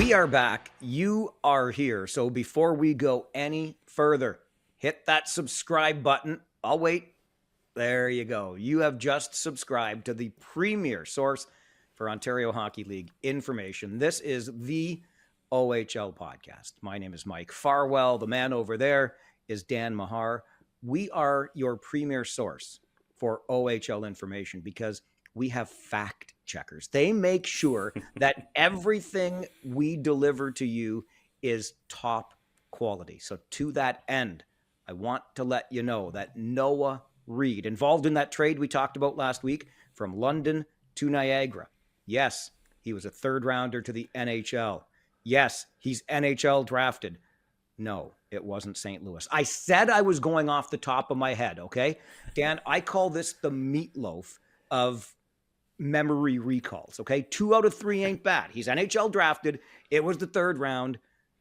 We are back. You are here. So before we go any further, hit that subscribe button. I'll wait. There you go. You have just subscribed to the premier source for Ontario Hockey League information. This is the OHL podcast. My name is Mike Farwell. The man over there is Dan Mahar. We are your premier source for OHL information because we have fact checkers. They make sure that everything we deliver to you is top quality. So to that end, I want to let you know that Noah Reid, involved in that trade we talked about last week from London to Niagara. Yes, he was a third rounder to the NHL. Yes, he's NHL drafted. No, it wasn't St. Louis. I said I was going off the top of my head, okay? Dan, I call this the meatloaf of memory recalls, okay? 2 out of 3 ain't bad. He's NHL drafted. It was the third round.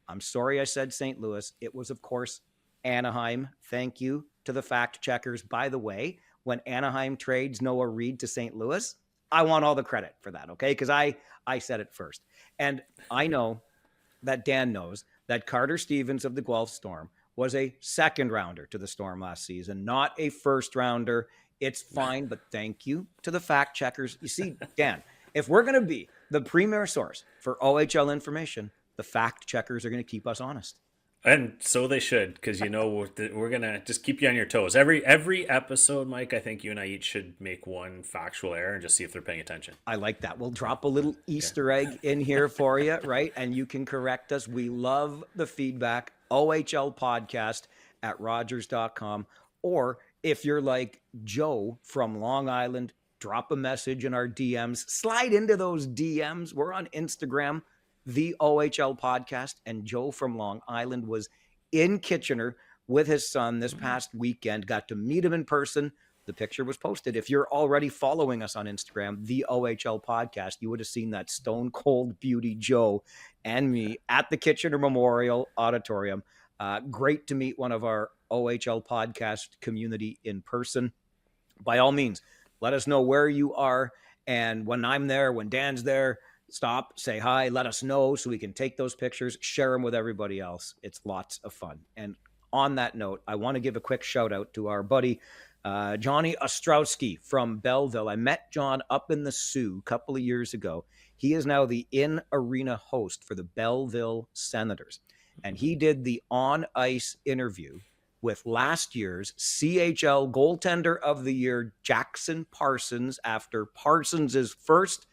I'm sorry I said St. Louis. It was, of course, Anaheim. Thank you to the fact checkers. By the way, when Anaheim trades Noah Reid to St. Louis, I want all the credit for that, okay? Because I said it first. And I know that Dan knows that Carter Stevens of the Guelph Storm was a second rounder to the Storm last season, not a first rounder. It's fine, but thank you to the fact checkers. You see, Dan, if we're going to be the premier source for OHL information, the fact checkers are going to keep us honest. And so they should, because we're going to just keep you on your toes. Every episode, Mike, I think you and I each should make one factual error and just see if they're paying attention. I like that. We'll drop a little Easter egg in here for you, right? And you can correct us. We love the feedback. OHL podcast at Rogers.com. Or if you're like Joe from Long Island, drop a message in our DMs. Slide into those DMs. We're on Instagram, the OHL podcast, and Joe from Long Island was in Kitchener with his son this past weekend. Got to meet him in person. The picture was posted. If you're already following us on Instagram, the OHL podcast, you would have seen that stone cold beauty Joe and me at the Kitchener Memorial Auditorium. Great to meet one of our OHL podcast community in person. By all means, let us know where you are. And when I'm there, when Dan's there, stop, say hi, let us know so we can take those pictures, share them with everybody else. It's lots of fun. And on that note, I want to give a quick shout out to our buddy, Johnny Ostrowski from Belleville. I met John up in the Sioux a couple of years ago. He is now the in-arena host for the Belleville Senators. And he did the on-ice interview with last year's CHL goaltender of the year, Jackson Parsons, after Parsons' first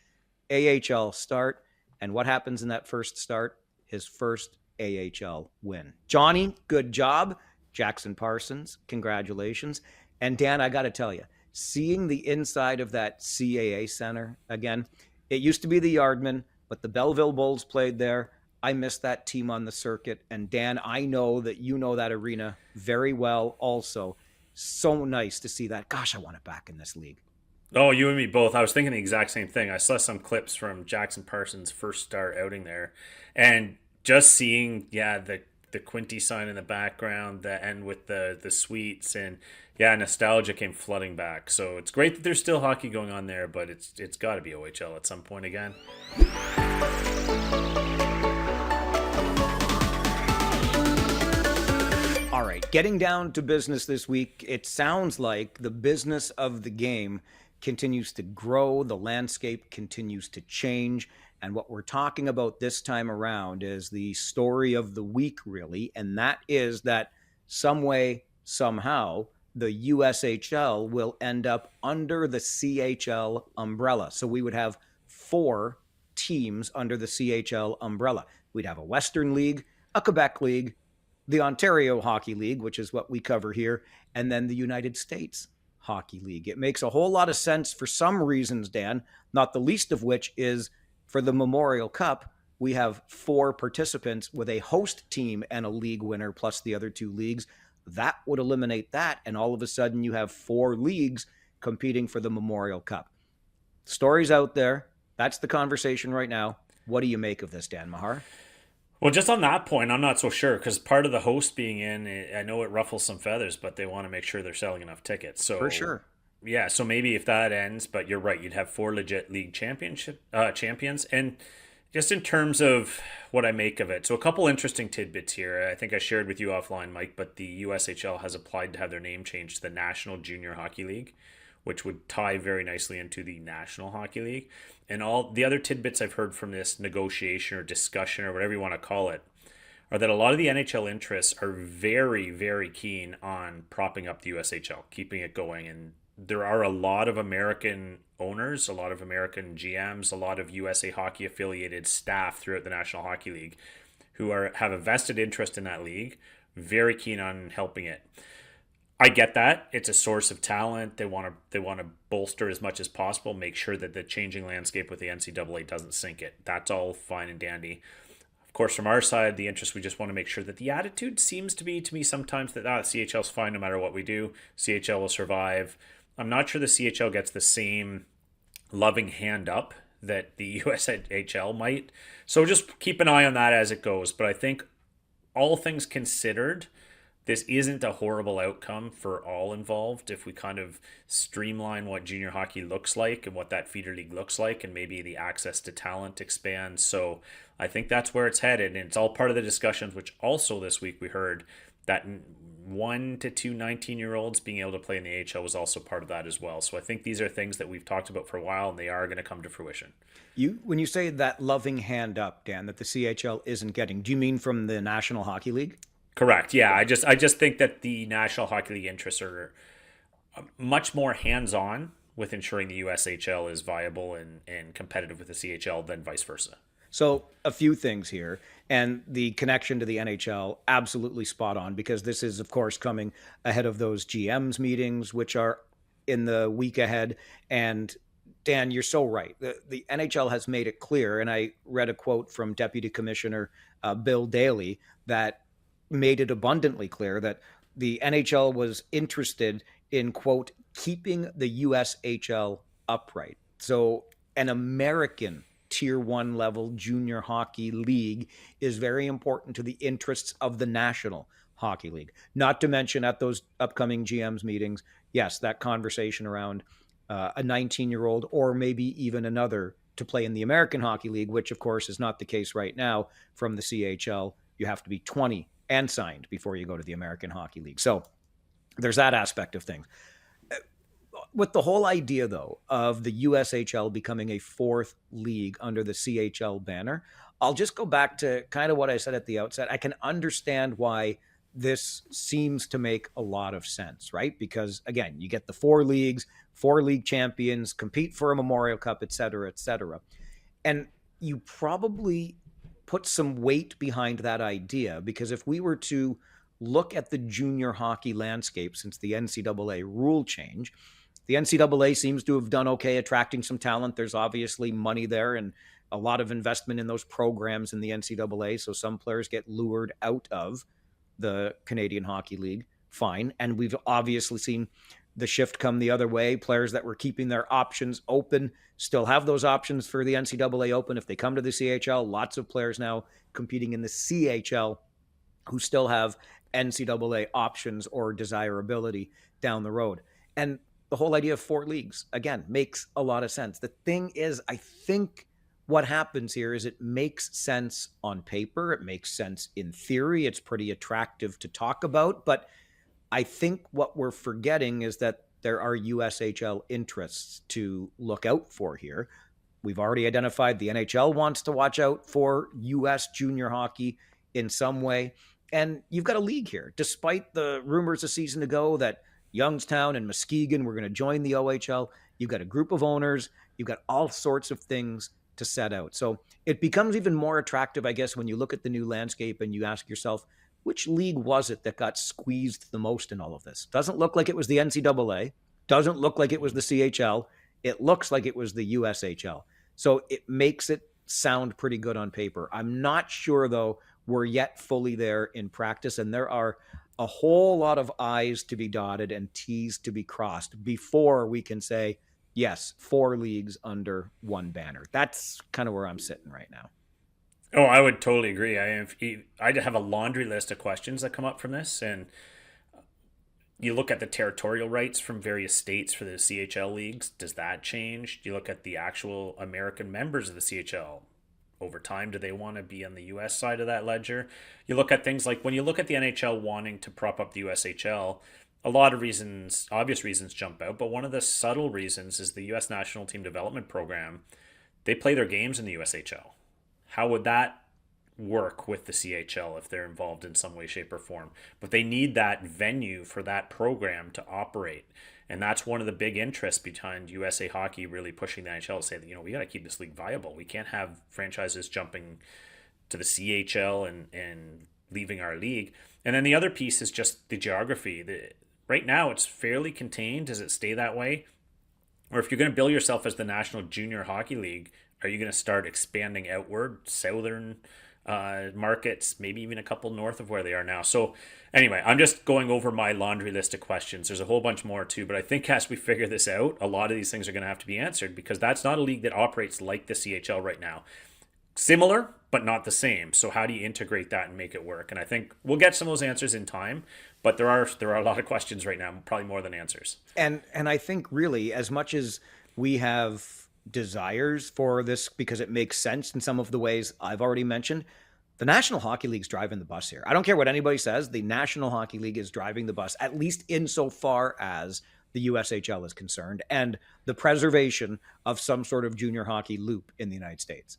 AHL start. And what happens in that first start? His first AHL win. Johnny, good job. Jackson Parsons, congratulations. And Dan, I got to tell you, seeing the inside of that CAA Center again, it used to be the Yardman, but the Belleville Bulls played there. I miss that team on the circuit. And Dan, I know that you know that arena very well also. So nice to see that. Gosh, I want it back in this league. Oh, you and me both. I was thinking the exact same thing. I saw some clips from Jackson Parsons' first start outing there. And just seeing, the Quinty sign in the background, the end with the suites, and nostalgia came flooding back. So it's great that there's still hockey going on there, but it's got to be OHL at some point again. All right, getting down to business this week, it sounds like the business of the game continues to grow, the landscape continues to change, and what we're talking about this time around is the story of the week, really, and that is that some way, somehow, the USHL will end up under the CHL umbrella. So we would have 4 teams under the CHL umbrella. We'd have a Western League, a Quebec League, the Ontario Hockey League, which is what we cover here, and then the United States Hockey League. It makes a whole lot of sense for some reasons, Dan, not the least of which is for the Memorial Cup, we have 4 participants with a host team and a league winner plus the other 2 leagues. That would eliminate that, and all of a sudden you have 4 leagues competing for the Memorial Cup. Stories out there. That's the conversation right now. What do you make of this, Dan Mahar? Well, just on that point, I'm not so sure, because part of the host being in, I know it ruffles some feathers, but they want to make sure they're selling enough tickets. So for sure. Yeah, so maybe if that ends, but you're right, you'd have 4 legit league champions. And Just in terms of what I make of it. So, a couple interesting tidbits here. I think I shared with you offline, Mike, but the USHL has applied to have their name changed to the National Junior Hockey League, which would tie very nicely into the National Hockey League. And all the other tidbits I've heard from this negotiation or discussion or whatever you want to call it are that a lot of the NHL interests are very, very keen on propping up the USHL, keeping it going. And there are a lot of American owners, a lot of American GMs, a lot of USA Hockey affiliated staff throughout the National Hockey League who have a vested interest in that league, very keen on helping it. I get that. It's a source of talent. They want to bolster as much as possible, make sure that the changing landscape with the NCAA doesn't sink it. That's all fine and dandy. Of course, from our side, the interest, we just want to make sure that the attitude seems to be, to me, sometimes that CHL's fine no matter what we do. CHL will survive. I'm not sure the CHL gets the same loving hand up that the USHL might. So just keep an eye on that as it goes. But I think all things considered, this isn't a horrible outcome for all involved if we kind of streamline what junior hockey looks like and what that feeder league looks like, and maybe the access to talent expands. So I think that's where it's headed, and it's all part of the discussions, which also this week we heard that 1 to 2 19-year-olds being able to play in the AHL was also part of that as well. So I think these are things that we've talked about for a while, and they are going to come to fruition. When you say that loving hand up, Dan, that the CHL isn't getting, do you mean from the National Hockey League? Correct. Yeah, I just think that the National Hockey League interests are much more hands-on with ensuring the USHL is viable and competitive with the CHL than vice versa. So a few things here, and the connection to the NHL, absolutely spot on, because this is, of course, coming ahead of those GMs meetings, which are in the week ahead. And Dan, you're so right. The NHL has made it clear, and I read a quote from Deputy Commissioner Bill Daly that made it abundantly clear that the NHL was interested in, quote, keeping the USHL upright. So an American tier one level junior hockey league is very important to the interests of the National Hockey League. Not to mention at those upcoming GMs meetings, yes, that conversation around a 19-year-old or maybe even another to play in the American Hockey League, which of course is not the case right now from the CHL. You have to be 20 and signed before you go to the American Hockey League. So there's that aspect of things. With the whole idea, though, of the USHL becoming a fourth league under the CHL banner, I'll just go back to kind of what I said at the outset. I can understand why this seems to make a lot of sense, right? Because, again, you get the four leagues, four league champions, compete for a Memorial Cup, et cetera, et cetera. And you probably put some weight behind that idea, because if we were to look at the junior hockey landscape since the NCAA rule change, the NCAA seems to have done okay attracting some talent. There's obviously money there and a lot of investment in those programs in the NCAA. So some players get lured out of the Canadian Hockey League. Fine. And we've obviously seen the shift come the other way. Players that were keeping their options open still have those options for the NCAA Open. If they come to the CHL, lots of players now competing in the CHL who still have NCAA options or desirability down the road. And the whole idea of four leagues, again, makes a lot of sense. The thing is, I think what happens here is it makes sense on paper. It makes sense in theory. It's pretty attractive to talk about. But I think what we're forgetting is that there are USHL interests to look out for here. We've already identified the NHL wants to watch out for US junior hockey in some way. And you've got a league here, despite the rumors a season ago that Youngstown and Muskegon were going to join the OHL. You've got a group of owners. You've got all sorts of things to set out. So it becomes even more attractive, I guess, when you look at the new landscape and you ask yourself, which league was it that got squeezed the most in all of this? Doesn't look like it was the NCAA. Doesn't look like it was the CHL. It looks like it was the USHL. So it makes it sound pretty good on paper. I'm not sure, though, we're yet fully there in practice, and there are a whole lot of I's to be dotted and T's to be crossed before we can say, yes, four leagues under one banner. That's kind of where I'm sitting right now. Oh, I would totally agree. I'd have a laundry list of questions that come up from this, and you look at the territorial rights from various states for the CHL leagues. Does that change? You look at the actual American members of the CHL. over time? Do they want to be on the US side of that ledger? You look at things like when you look at the NHL wanting to prop up the USHL, a lot of reasons, obvious reasons jump out, but one of the subtle reasons is the US National Team Development Program. They play their games in the USHL. How would that work with the CHL if they're involved in some way, shape, or form? But they need that venue for that program to operate. And that's one of the big interests behind USA Hockey really pushing the NHL to say that, we got to keep this league viable. We can't have franchises jumping to the CHL and leaving our league. And then the other piece is just the geography. Right now, it's fairly contained. Does it stay that way? Or if you're going to bill yourself as the National Junior Hockey League, are you going to start expanding outward, southern markets, maybe even a couple north of where they are now? So anyway, I'm just going over my laundry list of questions. There's a whole bunch more too, but I think as we figure this out, a lot of these things are going to have to be answered because that's not a league that operates like the CHL right now. Similar, but not the same. So how do you integrate that and make it work? And I think we'll get some of those answers in time, but there are a lot of questions right now, probably more than answers. And I think really, as much as we have desires for this because it makes sense in some of the ways I've already mentioned, the National Hockey League's driving the bus here. I don't care what anybody says. The National Hockey League is driving the bus, at least insofar as the USHL is concerned and the preservation of some sort of junior hockey loop in the United States.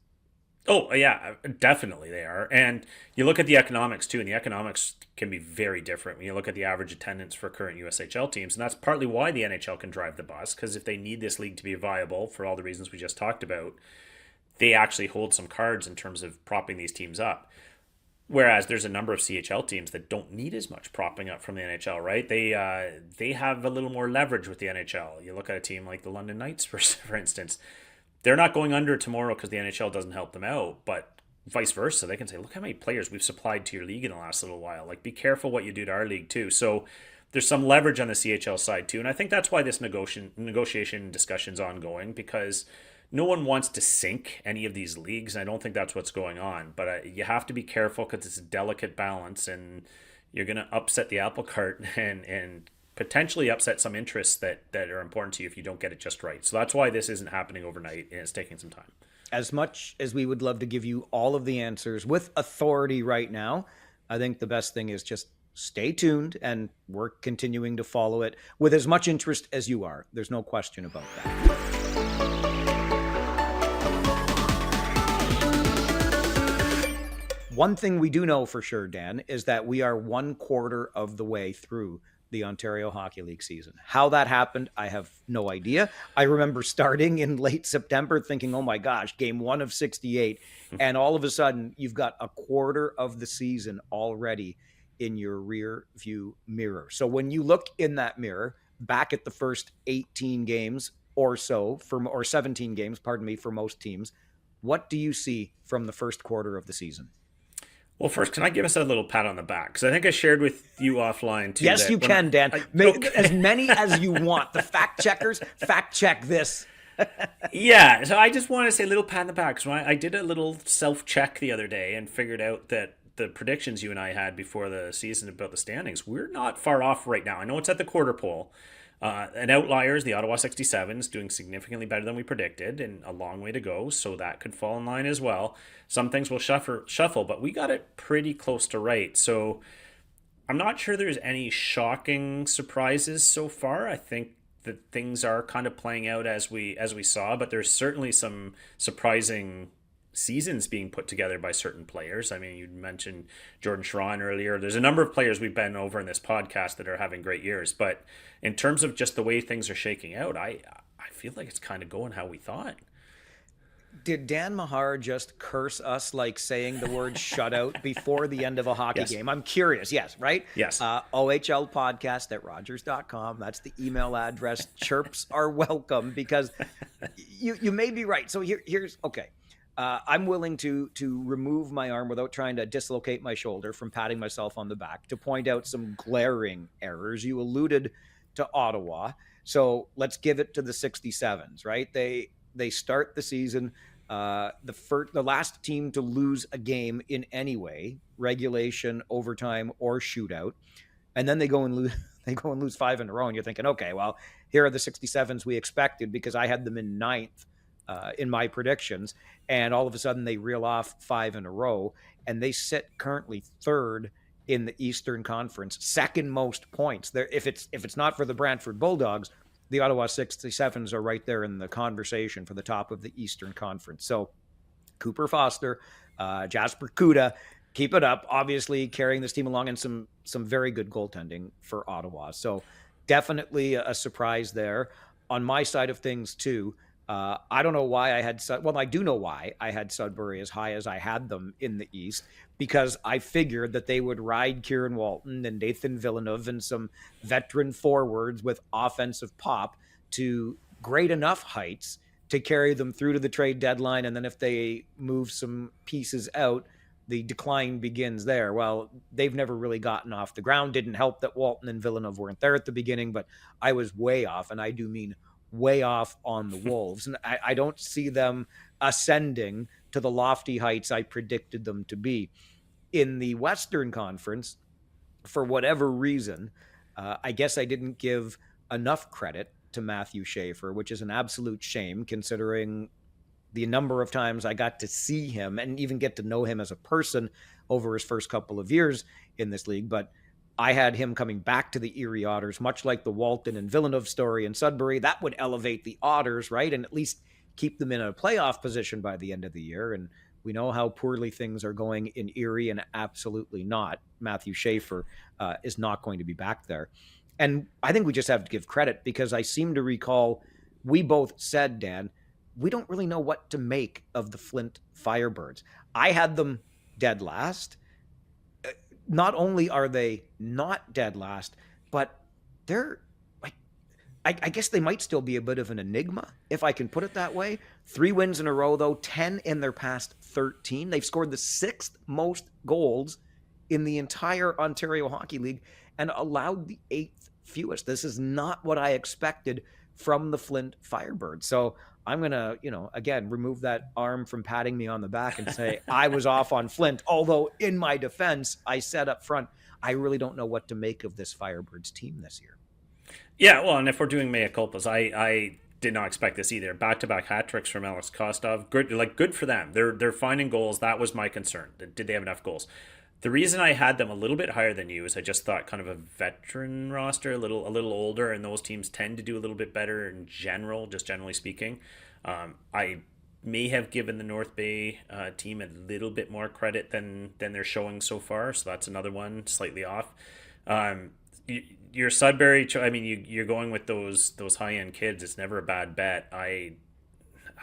Oh, yeah, definitely they are. And you look at the economics, too, and the economics can be very different when you look at the average attendance for current USHL teams. And that's partly why the NHL can drive the bus, because if they need this league to be viable for all the reasons we just talked about, they actually hold some cards in terms of propping these teams up. Whereas there's a number of CHL teams that don't need as much propping up from the NHL, right? They have a little more leverage with the NHL. You look at a team like the London Knights, for instance. They're not going under tomorrow because the NHL doesn't help them out, but vice versa. They can say, look how many players we've supplied to your league in the last little while. Like, be careful what you do to our league, too. So there's some leverage on the CHL side, too. And I think that's why this negotiation discussion's ongoing, because no one wants to sink any of these leagues. And I don't think that's what's going on. But you have to be careful because it's a delicate balance, and you're going to upset the apple cart and potentially upset some interests that are important to you if you don't get it just right. So that's why this isn't happening overnight, and it's taking some time. As much as we would love to give you all of the answers with authority right now, I think the best thing is just stay tuned, and we're continuing to follow it with as much interest as you are. There's no question about that. One thing we do know for sure, Dan, is that we are 1/4 of the way through the Ontario Hockey League season. How that happened, I have no idea. I remember starting in late September thinking, oh my gosh, game 1 of 68. And all of a sudden, you've got 1/4 of the season already in your rear view mirror. So when you look in that mirror, back at the first 18 games or so, or 17 games, pardon me, for most teams, what do you see from the first quarter of the season? Well, first, can I give us a little pat on the back? Because I think I shared with you offline, too. Yes, you can, Dan. As many as you want. The fact checkers, fact check this. Yeah, so I just want to say a little pat on the back. So I did a little self-check the other day and figured out that the predictions you and I had before the season about the standings, we're not far off right now. I know it's at the quarter pole. An outlier is the Ottawa 67s, doing significantly better than we predicted, and a long way to go, so that could fall in line as well. Some things will shuffle, but we got it pretty close to right. So I'm not sure there's any shocking surprises so far. I think that things are kind of playing out as we saw, but there's certainly some surprising seasons being put together by certain players. I mean, you mentioned Jordan Schron earlier. There's a number of players we've been over in this podcast that are having great years. But in terms of just the way things are shaking out, I feel like it's kind of going how we thought. Did Dan Mahar just curse us like saying the word shutout before the end of a hockey game? I'm curious. Yes, right? Yes. OHL podcast at Rogers.com. That's the email address. Chirps are welcome because you may be right. So here's okay. I'm willing to remove my arm without trying to dislocate my shoulder from patting myself on the back to point out some glaring errors. You alluded to Ottawa, so let's give it to the 67s, right? They start the season, the last team to lose a game in any way, regulation, overtime, or shootout, and then they go and lose 5 in a row, and you're thinking, okay, well, here are the 67s we expected because I had them in 9th in my predictions, and all of a sudden they reel off 5 in a row, and they sit currently third in the Eastern Conference, second most points. There, if it's not for the Brantford Bulldogs, the Ottawa 67s are right there in the conversation for the top of the Eastern Conference. So Cooper Foster, Jasper Kuda, keep it up. Obviously carrying this team along, and some very good goaltending for Ottawa. So definitely a surprise there. On my side of things too, I don't know why I had I do know why I had Sudbury as high as I had them in the East, because I figured that they would ride Kieran Walton and Nathan Villeneuve and some veteran forwards with offensive pop to great enough heights to carry them through to the trade deadline. And then if they move some pieces out, the decline begins there. Well, they've never really gotten off the ground. Didn't help that Walton and Villeneuve weren't there at the beginning, but I was way off, and I do mean way off on the Wolves. And I don't see them ascending to the lofty heights I predicted them to be. In the Western Conference, for whatever reason, I guess I didn't give enough credit to Matthew Schaefer, which is an absolute shame considering the number of times I got to see him and even get to know him as a person over his first couple of years in this league. But I had him coming back to the Erie Otters, much like the Walton and Villeneuve story in Sudbury. That would elevate the Otters, right? And at least keep them in a playoff position by the end of the year. And we know how poorly things are going in Erie, and absolutely not. Matthew Schaefer is not going to be back there. And I think we just have to give credit, because I seem to recall we both said, Dan, we don't really know what to make of the Flint Firebirds. I had them dead last. Not only are they not dead last, but they're like, I guess they might still be a bit of an enigma, if I can put it that way. 3 wins in a row, though, 10 in their past 13. They've scored the 6th most goals in the entire Ontario Hockey League and allowed the 8th fewest. This is not what I expected from the Flint Firebirds. So I'm going to, again, remove that arm from patting me on the back and say I was off on Flint. Although in my defense, I said up front, I really don't know what to make of this Firebirds team this year. Yeah, well, and if we're doing mea culpas, I did not expect this either. Back-to-back hat tricks from Alex Kostov. Good for them. They're finding goals. That was my concern. Did they have enough goals? The reason I had them a little bit higher than you is I just thought kind of a veteran roster, a little older, and those teams tend to do a little bit better in general, just generally speaking. I may have given the North Bay team a little bit more credit than they're showing so far, so that's another one slightly off. Your Sudbury, I mean, you're going with those high-end kids. It's never a bad bet. I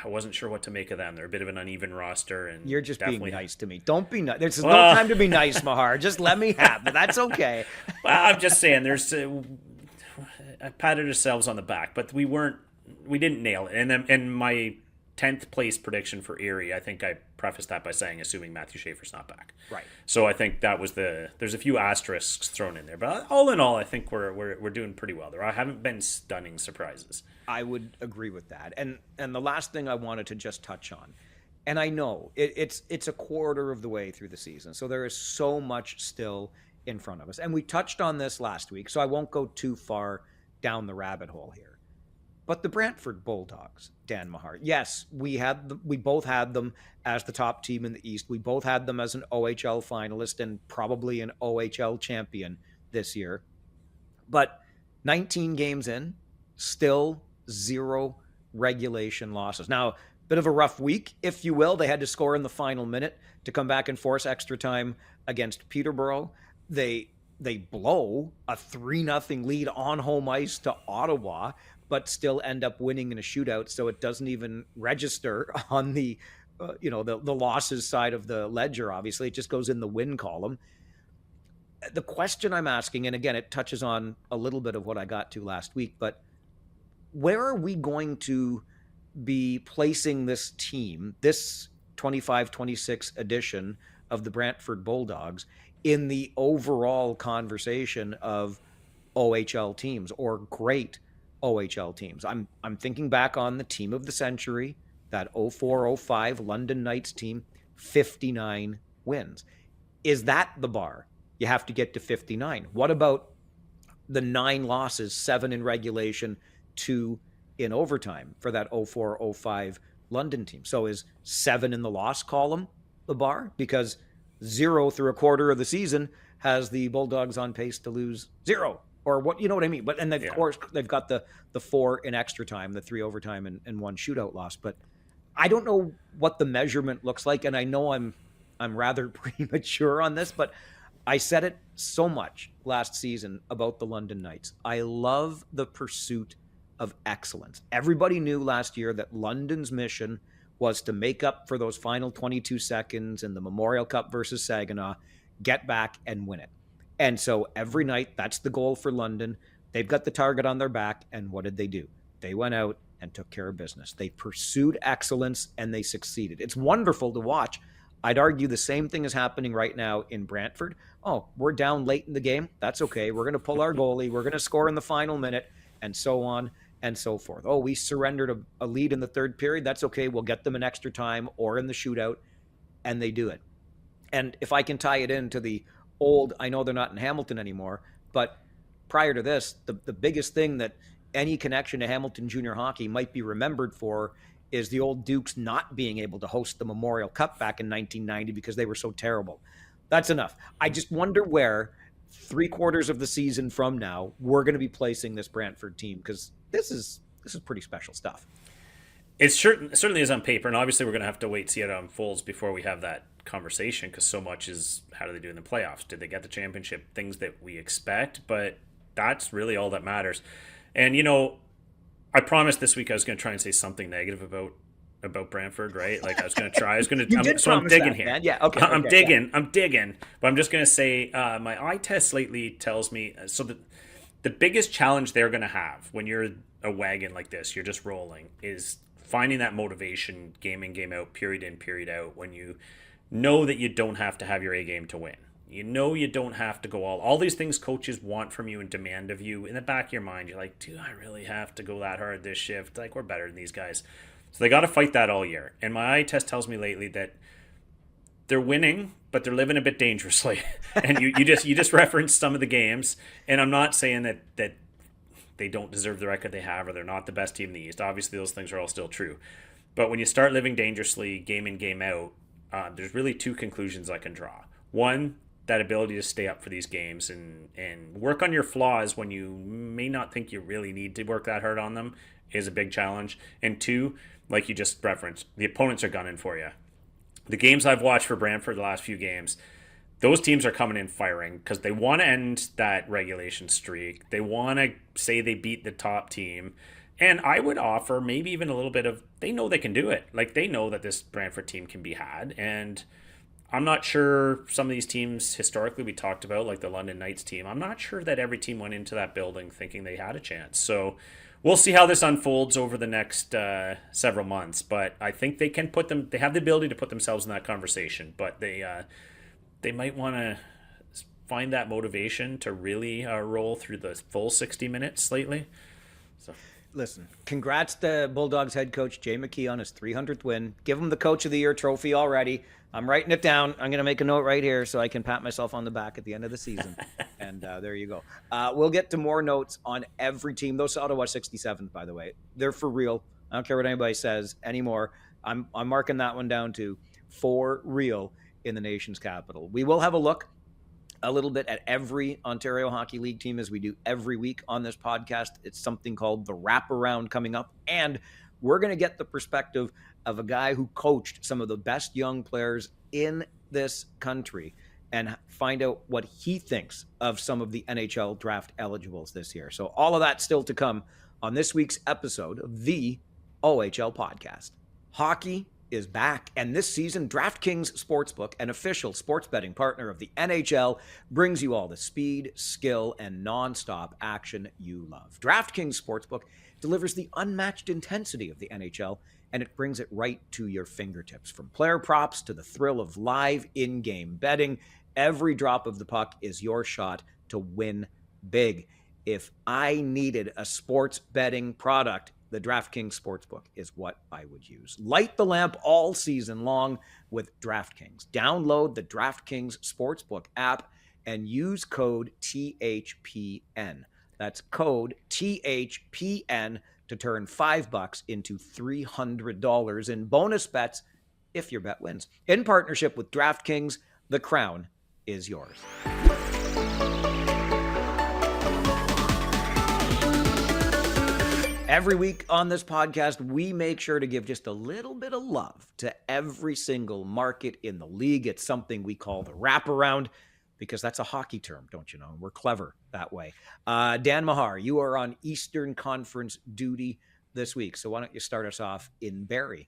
wasn't sure what to make of them. They're a bit of an uneven roster, and you're just being nice to me. Don't be nice. There's no time to be nice, Mahar. Just let me have it. That's okay. Well, I'm just saying. I patted ourselves on the back, but we didn't nail it. And then, and my 10th place prediction for Erie, I think I prefaced that by saying, assuming Matthew Schaefer's not back. Right. So I think that was there's a few asterisks thrown in there, but all in all, I think we're doing pretty well. There haven't been stunning surprises. I would agree with that. And the last thing I wanted to just touch on, and I know it's a quarter of the way through the season, so there is so much still in front of us. And we touched on this last week, so I won't go too far down the rabbit hole here. But the Brantford Bulldogs, Dan Mahar, yes, we both had them as the top team in the East. We both had them as an OHL finalist and probably an OHL champion this year. But 19 games in, still 0 regulation losses. Now, bit of a rough week, if you will. They had to score in the final minute to come back and force extra time against Peterborough. They blow a 3-0 lead on home ice to Ottawa, but still end up winning in a shootout, so it doesn't even register on the losses side of the ledger. Obviously, it just goes in the win column. The question I'm asking, and again, it touches on a little bit of what I got to last week, but where are we going to be placing this team, this 25-26 edition of the Brantford Bulldogs, in the overall conversation of OHL teams or great OHL teams? I'm thinking back on the team of the century, that 04-05 London Knights team, 59 wins. Is that the bar? You have to get to 59. What about the 9 losses, 7 in regulation, 2 in overtime for that 04-05 London team. So is 7 in the loss column the bar? Because 0 through a quarter of the season has the Bulldogs on pace to lose 0, or what, you know what I mean? But and of Yeah. course they've got the 4 in extra time, the 3 overtime, and 1 shootout loss. But I don't know what the measurement looks like, and I know I'm rather premature on this, but I said it so much last season about the London Knights. I love the pursuit of excellence. Everybody knew last year that London's mission was to make up for those final 22 seconds in the Memorial Cup versus Saginaw, get back and win it. And so every night, that's the goal for London. They've got the target on their back. And what did they do? They went out and took care of business. They pursued excellence and they succeeded. It's wonderful to watch. I'd argue the same thing is happening right now in Brantford. Oh, we're down late in the game. That's okay. We're going to pull our goalie. We're going to score in the final minute, and so on and so forth. Oh, we surrendered a lead in the third period. That's okay. We'll get them in extra time or in the shootout, and they do it. And if I can tie it into the old, I know they're not in Hamilton anymore, but prior to this, the biggest thing that any connection to Hamilton junior hockey might be remembered for is the old Dukes not being able to host the Memorial Cup back in 1990 because they were so terrible. That's enough. I just wonder where 3/4 of the season from now we're going to be placing this Brantford team, because this is pretty special stuff. It certainly is on paper, and obviously we're going to have to wait see how it unfolds before we have that conversation, because so much is how do they do in the playoffs? Did they get the championship? Things that we expect, but that's really all that matters. And I promised this week I was going to try and say something negative about Brantford, right? Like I was going to try. I was going to. So I'm digging here. Man. Yeah. Okay. I'm okay, digging. yeah. I'm digging. But I'm just going to say my eye test lately tells me so that the biggest challenge they're going to have when you're a wagon like this, you're just rolling, is finding that motivation game in, game out, period in, period out, when you know that you don't have to have your A game to win. You know you don't have to go all these things coaches want from you and demand of you. In the back of your mind, you're like, do I really have to go that hard this shift? Like, we're better than these guys. So they got to fight that all year. And my eye test tells me lately that they're winning, but they're living a bit dangerously. And you just referenced some of the games, and I'm not saying that they don't deserve the record they have or they're not the best team in the East. Obviously, those things are all still true. But when you start living dangerously, game in, game out, there's really 2 conclusions I can draw. One, that ability to stay up for these games and work on your flaws when you may not think you really need to work that hard on them is a big challenge. And 2, like you just referenced, the opponents are gunning for you. The games I've watched for Brantford the last few games, those teams are coming in firing because they want to end that regulation streak. They want to say they beat the top team. And I would offer maybe even a little bit of, they know they can do it. Like, they know that this Brantford team can be had. And I'm not sure some of these teams historically we talked about, like the London Knights team, I'm not sure that every team went into that building thinking they had a chance. So we'll see how this unfolds over the next several months. But I think they have the ability to put themselves in that conversation. But they might want to find that motivation to really roll through the full 60 minutes lately. So. Listen, congrats to Bulldogs head coach Jay McKee on his 300th win. Give him the Coach of the Year trophy already. I'm writing it down. I'm going to make a note right here so I can pat myself on the back at the end of the season. And there you go. We'll get to more notes on every team. Those Ottawa 67th, by the way, they're for real. I don't care what anybody says anymore. I'm marking that one down to for real in the nation's capital. We will have a look a little bit at every Ontario Hockey League team, as we do every week on this podcast. It's something called the Wraparound coming up, and we're going to get the perspective of a guy who coached some of the best young players in this country and find out what he thinks of some of the NHL draft eligibles this year. So all of that still to come on this week's episode of the OHL podcast. Hockey is back, and this season DraftKings Sportsbook, an official sports betting partner of the NHL, brings you all the speed, skill, and nonstop action you love. DraftKings Sportsbook delivers the unmatched intensity of the NHL, and it brings it right to your fingertips. From player props to the thrill of live in-game betting, every drop of the puck is your shot to win big. If I needed a sports betting product, the DraftKings Sportsbook is what I would use. Light the lamp all season long with DraftKings. Download the DraftKings Sportsbook app and use code THPN. That's code THPN to turn $5 into $300 in bonus bets if your bet wins. In partnership with DraftKings, the crown is yours. Every week on this podcast, we make sure to give just a little bit of love to every single market in the league. It's something we call the wraparound, because that's a hockey term, don't you know? We're clever that way. Dan Mahar, you are on Eastern Conference duty this week, so why don't you start us off in Barrie?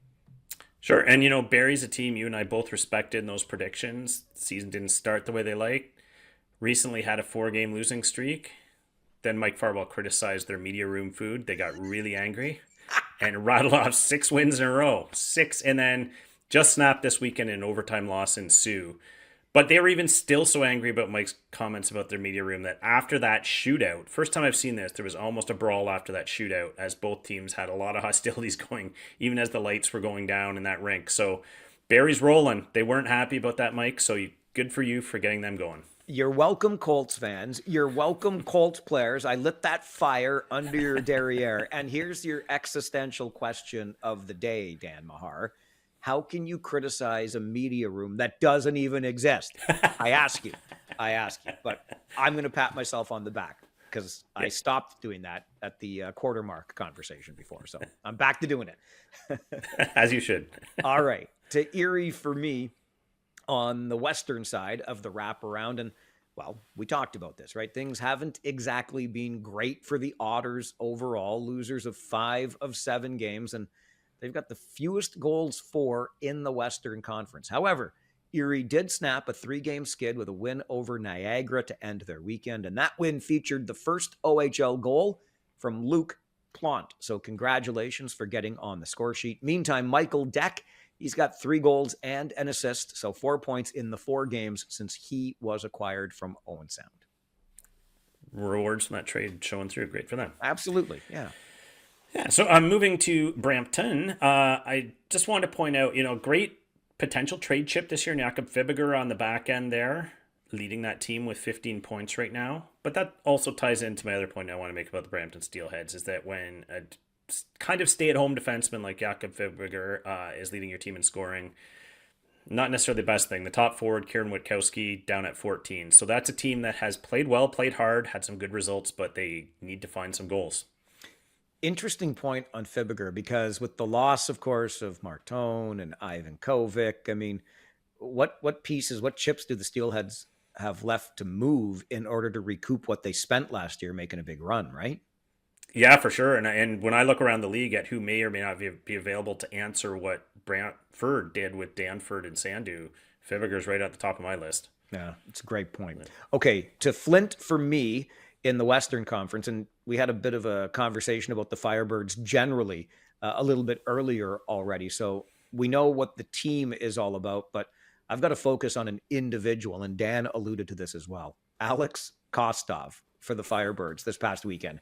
Sure. And, you know, Barrie's a team you and I both respected in those predictions. The season didn't start the way they liked. Recently had a 4-game losing streak. Then Mike Farwell criticized their media room food. They got really angry and rattled off 6 wins in a row. 6, and then just snapped this weekend in an overtime loss in Sioux. But they were even still so angry about Mike's comments about their media room that after that shootout, first time I've seen this, there was almost a brawl after that shootout as both teams had a lot of hostilities going, even as the lights were going down in that rink. So Barrie's rolling. They weren't happy about that, Mike. So good for you for getting them going. You're welcome, Colts fans. You're welcome, Colts players. I lit that fire under your derriere. And here's your existential question of the day, Dan Mahar. How can you criticize a media room that doesn't even exist? I ask you, but I'm going to pat myself on the back because I stopped doing that at the quarter mark conversation before. So I'm back to doing it. As you should. All right. To Erie for me on the western side of the wraparound. And, well, we talked about this, right? Things haven't exactly been great for the Otters overall, losers of 5 of 7 games. And they've got the fewest goals for in the Western Conference. However, Erie did snap a 3-game skid with a win over Niagara to end their weekend, and that win featured the first OHL goal from Luke Plant. So congratulations for getting on the score sheet. Meantime, Michael Deck, he's got 3 goals and an assist, so 4 points in the 4 games since he was acquired from Owen Sound. Rewards from that trade showing through. Great for them. Absolutely, yeah. Yeah, so I'm moving to Brampton. I just wanted to point out, you know, great potential trade chip this year. Jakob Fibiger on the back end there, leading that team with 15 points right now. But that also ties into my other point I want to make about the Brampton Steelheads, is that when a kind of stay-at-home defenseman like Jakob Fibiger is leading your team in scoring, not necessarily the best thing. The top forward, Kieran Witkowski, down at 14. So that's a team that has played well, played hard, had some good results, but they need to find some goals. Interesting point on Fibiger, because with the loss, of course, of Martone and Ivan Kovic, I mean, what pieces, what chips do the Steelheads have left to move in order to recoup what they spent last year making a big run, right? Yeah, for sure. And when I look around the league at who may or may not be available to answer what Brantford did with Danford and Sandu, Fibiger's right at the top of my list. Yeah, it's a great point. Okay, to Flint for me in the Western Conference, and we had a bit of a conversation about the Firebirds generally a little bit earlier already. So we know what the team is all about, but I've got to focus on an individual, and Dan alluded to this as well. Alex Kostov for the Firebirds this past weekend.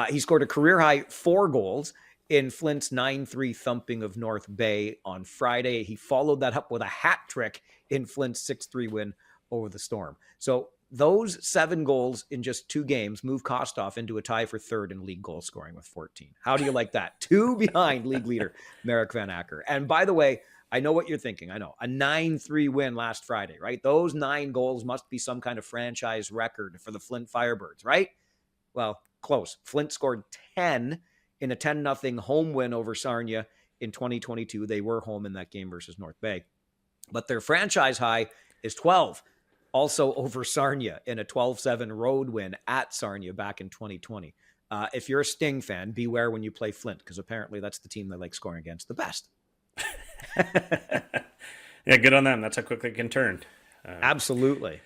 He scored a career-high 4 goals in Flint's 9-3 thumping of North Bay on Friday. He followed that up with a hat trick in Flint's 6-3 win over the Storm. So those 7 goals in just 2 games move Kostov into a tie for 3rd in league goal scoring with 14. How do you like that? 2 behind league leader Merrick Van Acker. And by the way, I know what you're thinking. I know. A 9-3 win last Friday, right? Those 9 goals must be some kind of franchise record for the Flint Firebirds, right? Well, close. Flint scored 10 in a 10-0 home win over Sarnia in 2022. They were home in that game versus North Bay. But their franchise high is 12. Also over Sarnia in a 12-7 road win at Sarnia back in 2020. If you're a Sting fan, beware when you play Flint, because apparently that's the team they like scoring against the best. Yeah, good on them. That's how quickly it can turn. Absolutely.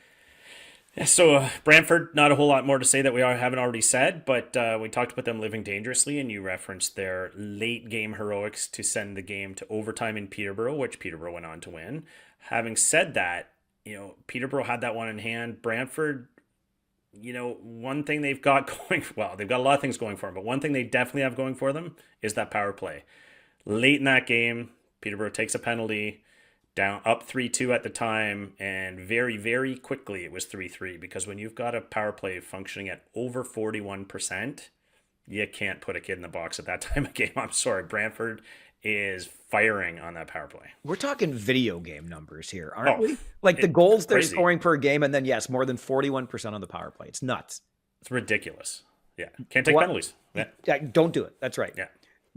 So Brantford, not a whole lot more to say that we haven't already said, but we talked about them living dangerously, and you referenced their late game heroics to send the game to overtime in Peterborough, which Peterborough went on to win. Having said that, you know, Peterborough had that one in hand. Brantford, you know, one thing they've got going, well, they've got a lot of things going for them, but one thing they definitely have going for them is that power play. Late in that game, Peterborough takes a penalty, down up 3-2 at the time, and very, very quickly it was 3-3, because when you've got a power play functioning at over 41%, you can't put a kid in the box at that time of game. I'm sorry. Brantford is firing on that power play. We're talking video game numbers here, aren't Oh, we? Like the goals they're crazy. scoring per game, and then yes, more than 41% on the power play. It's nuts. It's ridiculous. Yeah. Can't take penalties. Yeah, don't do it. That's right. Yeah.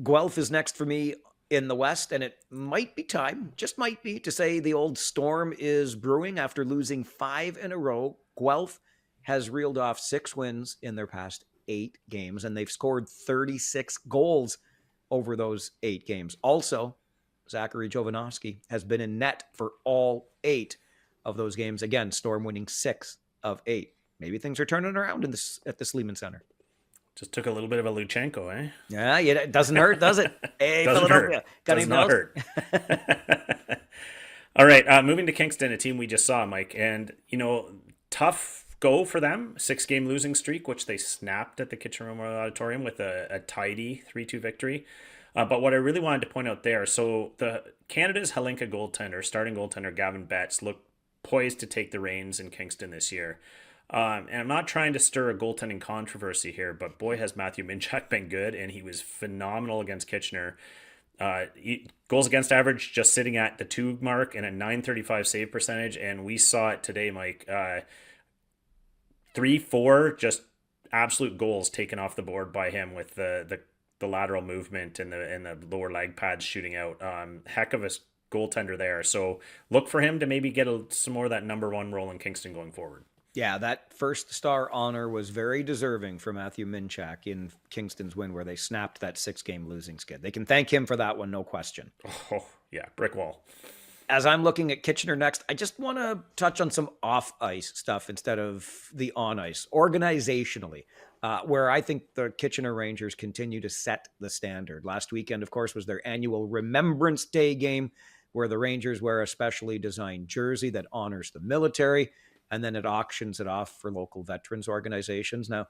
Guelph is next for me in the West, and it might be time, just might be, to say the old storm is brewing after losing 5 in a row. Guelph has reeled off 6 wins in their past 8 games, and they've scored 36 goals over those 8 games. Also, Zachary Jovanovski has been in net for all 8 of those games. Again, Storm winning 6 of 8. Maybe things are turning around at the Sleeman Center. Just took a little bit of a Luchenko, eh? Yeah, it doesn't hurt, does it? Hey, doesn't Philadelphia. hurt. Does not hurt. All right, moving to Kingston, a team we just saw, Mike. And, tough go for them. 6-game losing streak, which they snapped at the Kitchener Memorial Auditorium with a tidy 3-2 victory. But what I really wanted to point out there, so the Canada's Helinka goaltender, starting goaltender Gavin Betts, looked poised to take the reins in Kingston this year. And I'm not trying to stir a goaltending controversy here, but boy, has Matthew Minchuk been good, and he was phenomenal against Kitchener. Goals against average just sitting at the 2 mark and a .935 save percentage, and we saw it today, Mike. 3-4 just absolute goals taken off the board by him with the lateral movement and the lower leg pads shooting out. Heck of a goaltender there. So look for him to maybe get some more of that number 1 role in Kingston going forward. Yeah, that first star honor was very deserving for Matthew Minchuk in Kingston's win, where they snapped that 6-game losing skid. They can thank him for that one, no question. Oh, yeah, brick wall. As I'm looking at Kitchener next, I just want to touch on some off-ice stuff instead of the on-ice, organizationally, where I think the Kitchener Rangers continue to set the standard. Last weekend, of course, was their annual Remembrance Day game, where the Rangers wear a specially designed jersey that honors the military, and then it auctions it off for local veterans organizations. Now,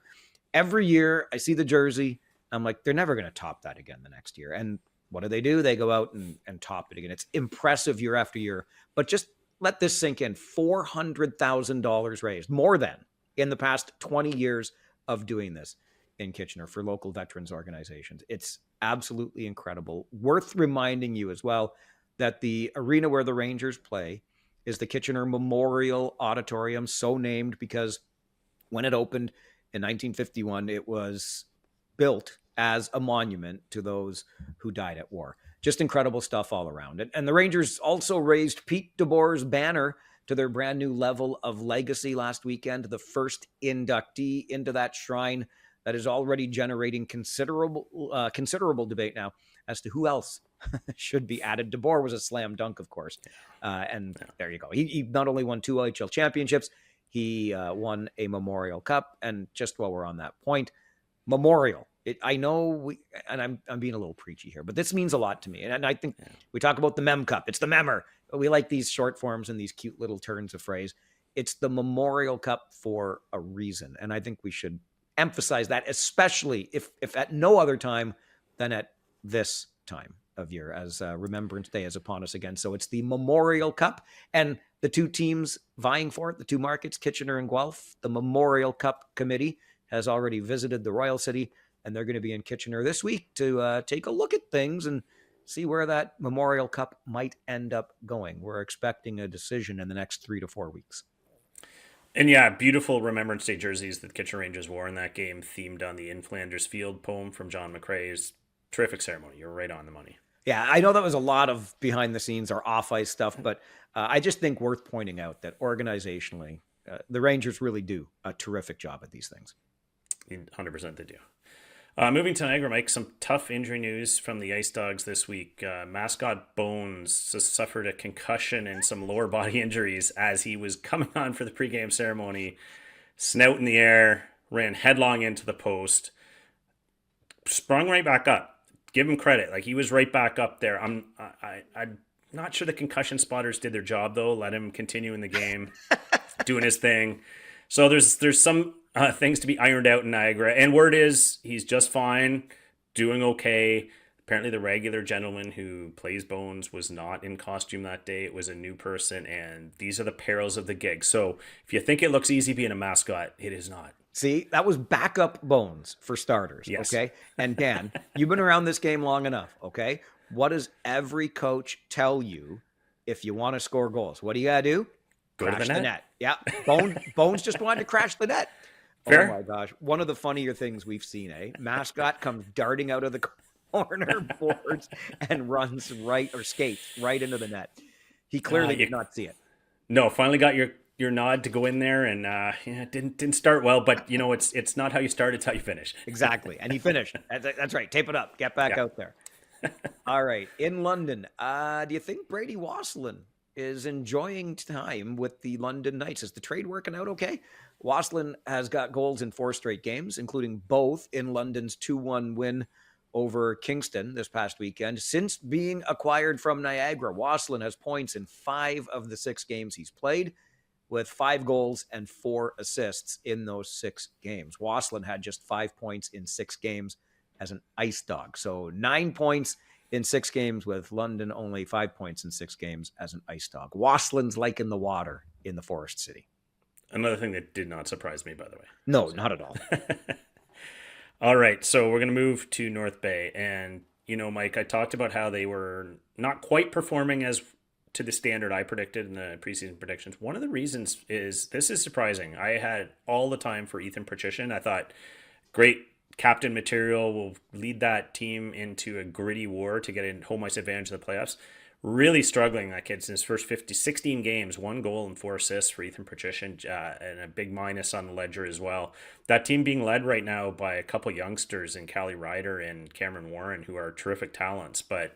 every year I see the jersey, I'm like, they're never going to top that again the next year. And what do? They go out and top it again. It's impressive year after year. But just let this sink in. $400,000 raised, more than in the past 20 years of doing this in Kitchener for local veterans organizations. It's absolutely incredible. Worth reminding you as well that the arena where the Rangers play is the Kitchener Memorial Auditorium, so named because when it opened in 1951, it was built as a monument to those who died at war. Just incredible stuff all around. And the Rangers also raised Pete DeBoer's banner to their brand new level of legacy last weekend, the first inductee into that shrine that is already generating considerable debate now as to who else should be added. DeBoer was a slam dunk, of course. There you go. He not only won 2 OHL championships, he won a Memorial Cup. And just while we're on that point, Memorial. I know I'm being a little preachy here, but this means a lot to me. And I think we talk about the Mem Cup. It's the Memmer. We like these short forms and these cute little turns of phrase. It's the Memorial Cup for a reason. And I think we should emphasize that, especially if at no other time than at this time of year, as Remembrance Day is upon us again. So it's the Memorial Cup, and the 2 teams vying for it, the 2 markets, Kitchener and Guelph. The Memorial Cup Committee has already visited the Royal City, and they're going to be in Kitchener this week to take a look at things and see where that Memorial Cup might end up going. We're expecting a decision in the next 3 to 4 weeks. And yeah, beautiful Remembrance Day jerseys that the Kitchener Rangers wore in that game, themed on the In Flanders Field poem from John McCrae's. Terrific ceremony. You're right on the money. Yeah, I know that was a lot of behind the scenes or off ice stuff, but I just think worth pointing out that organizationally, the Rangers really do a terrific job at these things. 100% they do. Moving to Niagara, Mike, some tough injury news from the Ice Dogs this week. Mascot Bones suffered a concussion and some lower body injuries as he was coming on for the pregame ceremony, snout in the air, ran headlong into the post, sprung right back up. Give him credit. Like, he was right back up there. I'm not sure the concussion spotters did their job, though. Let him continue in the game, doing his thing. So there's some things to be ironed out in Niagara. And word is he's just fine, doing okay. Apparently the regular gentleman who plays Bones was not in costume that day. It was a new person, and these are the perils of the gig. So if you think it looks easy being a mascot, it is not. See, that was backup Bones for starters. Yes. Okay. And Dan, you've been around this game long enough. Okay. What does every coach tell you if you want to score goals? What do you got to do? Go to the Crash the net. net. Yeah. Bones just wanted to crash the net. Fair. Oh my gosh. One of the funnier things we've seen, Mascot comes darting out of the corner boards and runs right or skates right into the net. He clearly did not see it. No, finally got your nod to go in there, and it didn't start well, but it's not how you start, it's how you finish. Exactly. And he finished. That's right. Tape it up. Get back out there. All right. In London, do you think Brady Wasselin is enjoying time with the London Knights? Is the trade working out okay? Wasselin has got goals in 4 straight games, including both in London's 2-1 win over Kingston this past weekend. Since being acquired from Niagara, Wasselin has points in 5 of the 6 games he's played, with 5 goals and 4 assists in those 6 games. Wasselin had just 5 points in 6 games as an ice dog. So 9 points in 6 games with London, only 5 points in 6 games as an ice dog. Wasselin's like in the water in the Forest City. Another thing that did not surprise me, by the way. No, not at all. All right, so we're going to move to North Bay. And, Mike, I talked about how they were not quite performing as to the standard I predicted in the preseason predictions. One of the reasons is, this is surprising. I had all the time for Ethan Patrician. I thought, great captain material, will lead that team into a gritty war to get in home ice advantage in the playoffs. Really struggling, that kid's in his first 16 games, 1 goal and 4 assists for Ethan Patrician, and a big minus on the ledger as well. That team being led right now by a couple youngsters in Callie Ryder and Cameron Warren, who are terrific talents, but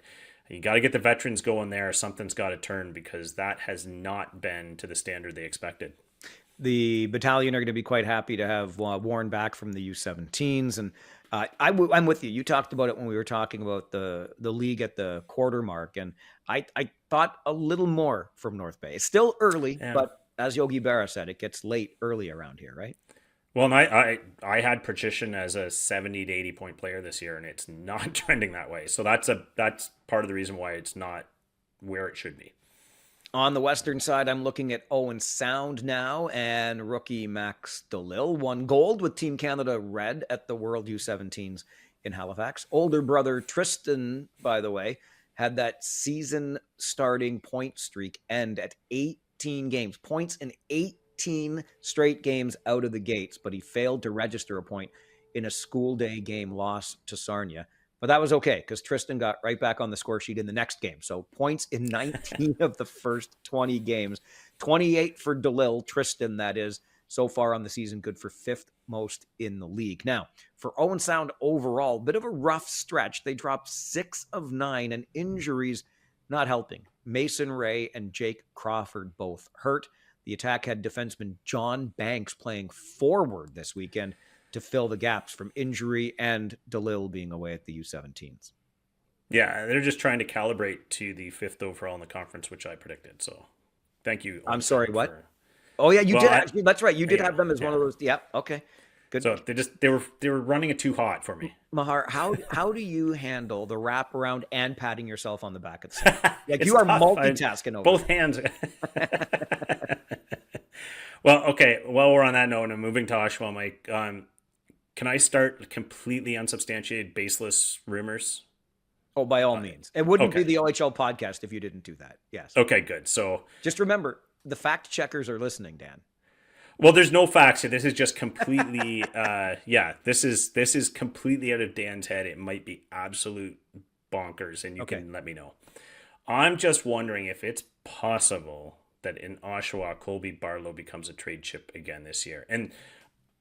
you got to get the veterans going there. Something's got to turn, because that has not been to the standard they expected. The battalion are going to be quite happy to have Warren back from the U17s. And I'm with you. You talked about it when we were talking about the league at the quarter mark. And I thought a little more from North Bay. It's still early, but as Yogi Berra said, it gets late early around here, right? Well, and I had Patrician as a 70 to 80 point player this year, and it's not trending that way. So that's part of the reason why it's not where it should be. On the western side, I'm looking at Owen Sound now, and rookie Max DeLille won gold with Team Canada Red at the World U17s in Halifax. Older brother Tristan, by the way, had that season-starting point streak end at 18 games. Points in 18 straight games out of the gates, but he failed to register a point in a school day game loss to Sarnia. But that was okay, because Tristan got right back on the score sheet in the next game. So points in 19 of the first 20 games. 28 for DeLille, Tristan, that is, so far on the season, good for 5th most in the league. Now, for Owen Sound overall, bit of a rough stretch. They dropped 6 of 9, and injuries not helping. Mason Ray and Jake Crawford both hurt. The attack had defenseman John Banks playing forward this weekend to fill the gaps from injury and DeLille being away at the U17s. Yeah, they're just trying to calibrate to the 5th overall in the conference, which I predicted. So thank you. I'm sorry, what? Oh, yeah, you did. Actually, that's right. You did have them as one of those. Yeah, okay. Good. So they were running it too hot for me. Mahar, how do you handle the wraparound and patting yourself on the back at the same time? Like you are tough. multitasking over both hands. Well, okay. While we're on that note, and I'm moving to Oshawa, Mike, can I start completely unsubstantiated, baseless rumors? Oh, by all means. It wouldn't be the OHL podcast if you didn't do that. Yes. Okay, good. So just remember, the fact checkers are listening, Dan. Well, there's no facts here. This is just completely, this is completely out of Dan's head. It might be absolute bonkers, and you can let me know. I'm just wondering if it's possible that in Oshawa, Colby Barlow becomes a trade chip again this year. And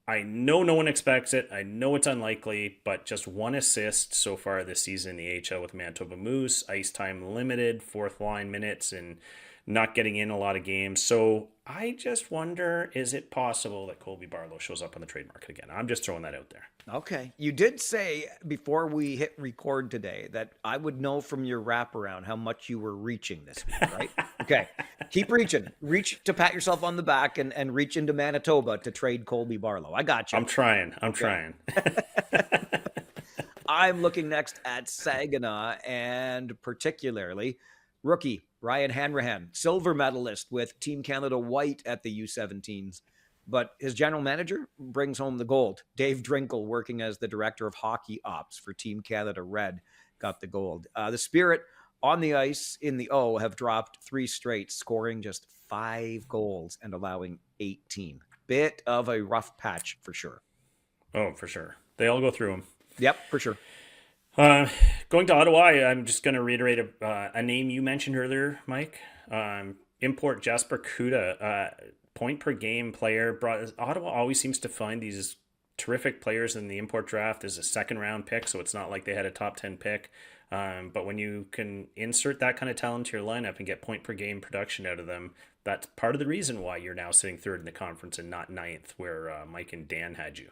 I know no one expects it. I know it's unlikely, but just 1 assist so far this season in the AHL with Manitoba Moose, ice time limited, 4th line minutes, and not getting in a lot of games. So I just wonder, is it possible that Colby Barlow shows up on the trade market again? I'm just throwing that out there. Okay. You did say before we hit record today that I would know from your wraparound how much you were reaching this week, right? Okay. Keep reaching. Reach to pat yourself on the back and reach into Manitoba to trade Colby Barlow. I got you. I'm trying. I'm looking next at Saginaw, and particularly rookie Ryan Hanrahan, silver medalist with Team Canada White at the U17s but his general manager brings home the gold. Dave Drinkle, working as the director of hockey ops for Team Canada Red, got the gold. The Spirit on the ice in the O have dropped 3 straight, scoring just 5 goals and allowing 18. Bit of a rough patch for sure. Oh, for sure. They all go through them. Yep, for sure. Uh, Going to Ottawa, I'm just going to reiterate a name you mentioned earlier, Mike. Import Jasper Kuda, point per game player. Ottawa always seems to find these terrific players in the import draft as a second round pick, so it's not like they had a top 10 pick. But when you can insert that kind of talent to your lineup and get point per game production out of them, that's part of the reason why you're now sitting third in the conference and not ninth, where Mike and Dan had you.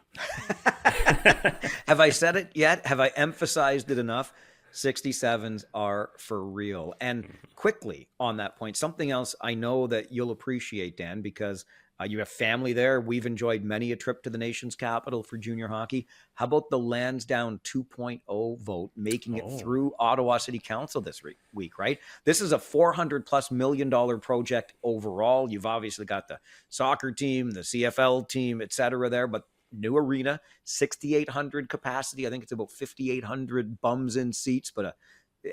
Have I said it yet? Have I emphasized it enough? 67s are for real. And quickly on that point, something else I know that you'll appreciate, Dan, because you have family there. We've enjoyed many a trip to the nation's capital for junior hockey. How about the Landsdowne 2.0 vote making it through Ottawa City Council this week, right? This is a $400+ million project overall. You've obviously got the soccer team, the CFL team, et cetera there, but new arena, 6,800 capacity. I think it's about 5,800 bums in seats. But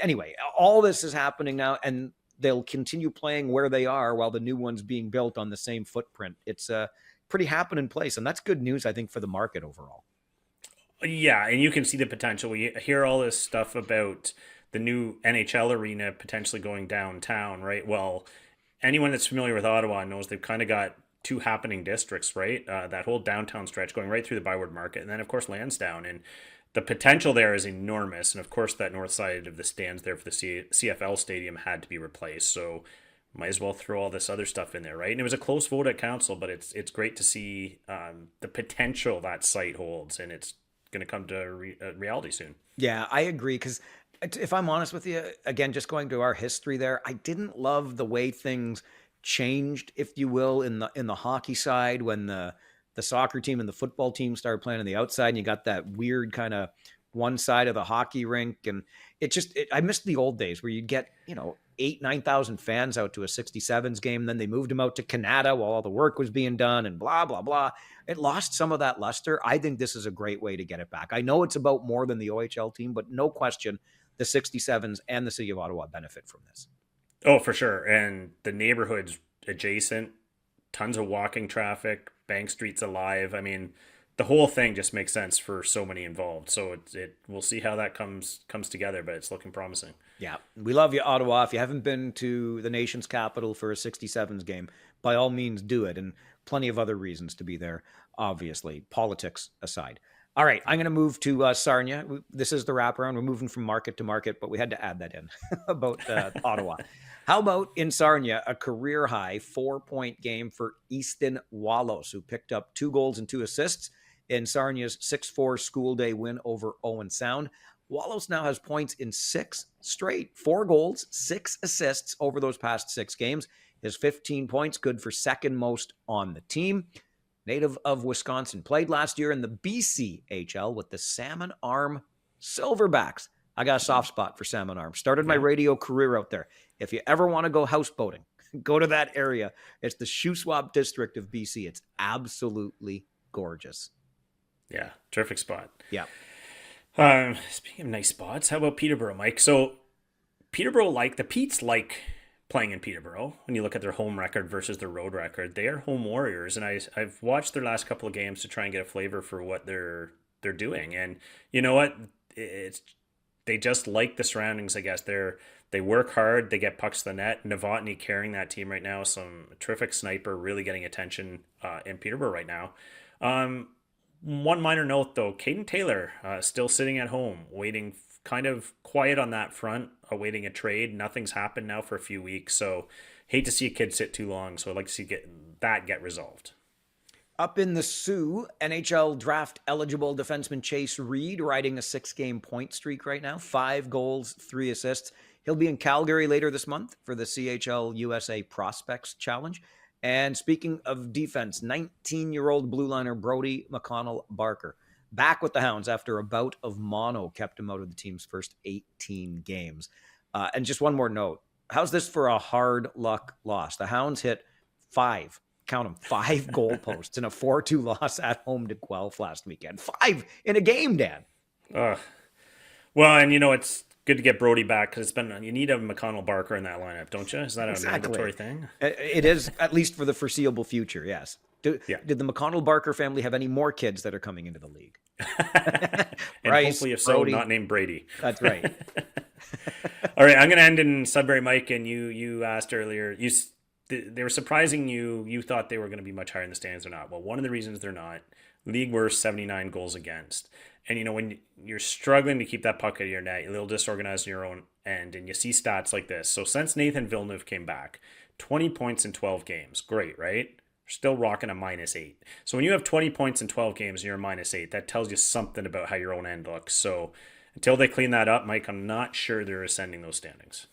anyway, all this is happening now, and they'll continue playing where they are while the new one's being built on the same footprint. It's a pretty happening place, and that's good news, I think, for the market overall. Yeah, and you can see the potential. We hear all this stuff about the new NHL arena potentially going downtown, right? Well, anyone that's familiar with Ottawa knows they've kind of got 2 happening districts, right? That whole downtown stretch going right through the Byward Market, and then, of course, Lansdowne. And the potential there is enormous. And, of course, that north side of the stands there for the CFL stadium had to be replaced. So might as well throw all this other stuff in there, right? And it was a close vote at council, but it's great to see the potential that site holds, and it's going to come to reality soon. Yeah, I agree, because if I'm honest with you, again, just going to our history there, I didn't love the way things changed, if you will, in the hockey side when the soccer team and the football team started playing on the outside, and you got that weird kind of one side of the hockey rink. And I missed the old days where you'd get, 8,000-9,000 fans out to a 67s game. Then they moved them out to Canada while all the work was being done and blah, blah, blah. It lost some of that luster. I think this is a great way to get it back. I know it's about more than the OHL team, but no question, the 67s and the city of Ottawa benefit from this. Oh, for sure. And the neighborhood's adjacent, tons of walking traffic, Bank Street's alive. I mean, the whole thing just makes sense for so many involved. So we'll see how that comes together, but it's looking promising. Yeah, we love you, Ottawa. If you haven't been to the nation's capital for a 67s game, by all means do it. And plenty of other reasons to be there, obviously, politics aside. All right, I'm going to move to Sarnia. This is the wraparound. We're moving from market to market, but we had to add that in about Ottawa. How about in Sarnia, a career-high 4-point game for Easton Wallows, who picked up 2 goals and 2 assists in Sarnia's 6-4 school day win over Owen Sound. Wallows now has points in 6 straight, 4 goals, 6 assists over those past 6 games. His 15 points, good for second most on the team. Native of Wisconsin, played last year in the BCHL with the Salmon Arm Silverbacks. I got a soft spot for Salmon Arm. Started my radio career out there. If you ever want to go houseboating, go to that area. It's the Shuswap district of BC. It's absolutely gorgeous. Yeah, terrific spot. Yeah. Speaking of nice spots, how about Peterborough, Mike? So Peterborough, the Petes like playing in Peterborough. When you look at their home record versus their road record, they are home warriors. And I've watched their last couple of games to try and get a flavor for what they're doing. And you know what? They just like the surroundings, I guess. They work hard. They get pucks to the net. Novotny carrying that team right now. Some terrific sniper, really getting attention in Peterborough right now. One minor note, though. Caden Taylor still sitting at home, waiting, kind of quiet on that front, awaiting a trade. Nothing's happened now for a few weeks. So hate to see a kid sit too long. So I'd like to see get resolved. Up in the Sioux, NHL draft eligible defenseman Chase Reed riding a 6-game point streak right now. 5 goals, 3 assists. He'll be in Calgary later this month for the CHL USA Prospects Challenge. And speaking of defense, 19-year-old blue liner Brody McConnell Barker back with the Hounds after a bout of mono kept him out of the team's first 18 games. And just one more note. How's this for a hard luck loss? The Hounds hit 5 count them, 5 goalposts in a 4-2 loss at home to Guelph last weekend. 5 in a game, Dan. Ugh. Well, and it's good to get Brody back because you need a McConnell Barker in that lineup, don't you? Is that a mandatory Exactly. thing? It is, at least for the foreseeable future, yes. Did Yeah. the McConnell Barker family have any more kids that are coming into the league? And Bryce, hopefully, if so, Brody. not named Brady. That's right. All right, I'm going to end in Sudbury, Mike. And you asked earlier, they were surprising you. You thought they were going to be much higher in the standings or not. Well, one of the reasons they're not, league worst, 79 goals against. And when you're struggling to keep that puck out of your net, you're a little disorganized on your own end, and you see stats like this. So since Nathan Villeneuve came back, 20 points in 12 games. Great, right? Still rocking a -8. So when you have 20 points in 12 games and you're a -8, that tells you something about how your own end looks. So until they clean that up, Mike, I'm not sure they're ascending those standings.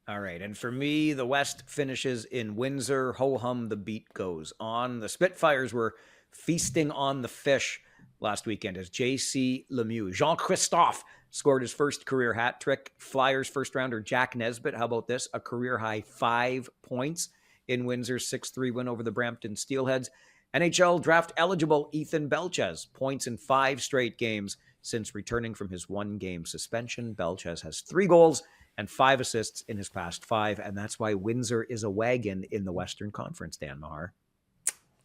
All right. And for me, the West finishes in Windsor. Ho-hum, the beat goes on. The Spitfires were feasting on the fish last weekend as J.C. Lemieux, Jean-Christophe, scored his first career hat trick. Flyers first rounder Jack Nesbitt, how about this? A career high 5 points in Windsor's 6-3 win over the Brampton Steelheads. NHL draft eligible Ethan Belchez, points in 5 straight games since returning from his 1-game suspension. Belchez has 3 goals and 5 assists in his past 5, and that's why Windsor is a wagon in the Western Conference, Dan Mahar.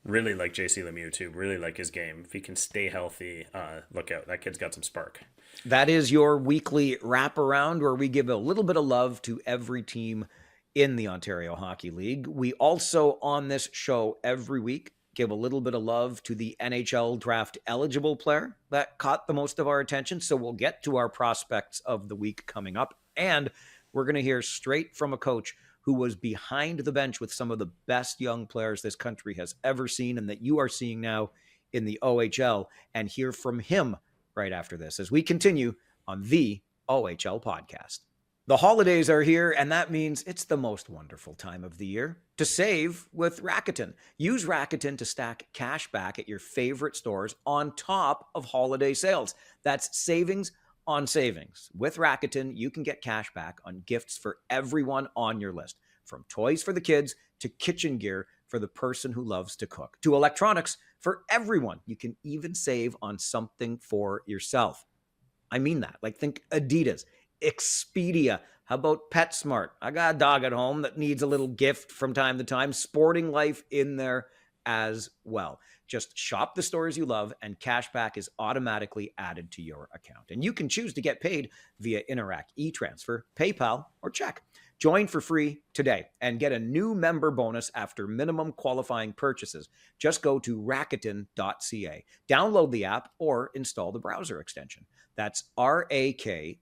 Really like JC Lemieux, too. Really like his game. If he can stay healthy, look out. That kid's got some spark. That is your weekly wraparound where we give a little bit of love to every team in the Ontario Hockey League. We also, on this show every week, give a little bit of love to the NHL draft eligible player that caught the most of our attention. So we'll get to our prospects of the week coming up. And we're going to hear straight from a coach who was behind the bench with some of the best young players this country has ever seen and that you are seeing now in the OHL, and hear from him right after this as we continue on the OHL podcast. The holidays are here, and that means it's the most wonderful time of the year to save with Rakuten. Use Rakuten to stack cash back at your favorite stores on top of holiday sales. That's savings on savings. With Rakuten, you can get cash back on gifts for everyone on your list, from toys for the kids to kitchen gear for the person who loves to cook, to electronics for everyone. You can even save on something for yourself. I mean that. Like, think Adidas, Expedia. How about PetSmart? I got a dog at home that needs a little gift from time to time. Sporting Life in there as well. Just shop the stores you love, and cashback is automatically added to your account. And you can choose to get paid via Interac, e-transfer, PayPal, or check. Join for free today and get a new member bonus after minimum qualifying purchases. Just go to Rakuten.ca. Download the app or install the browser extension. That's Rakuten.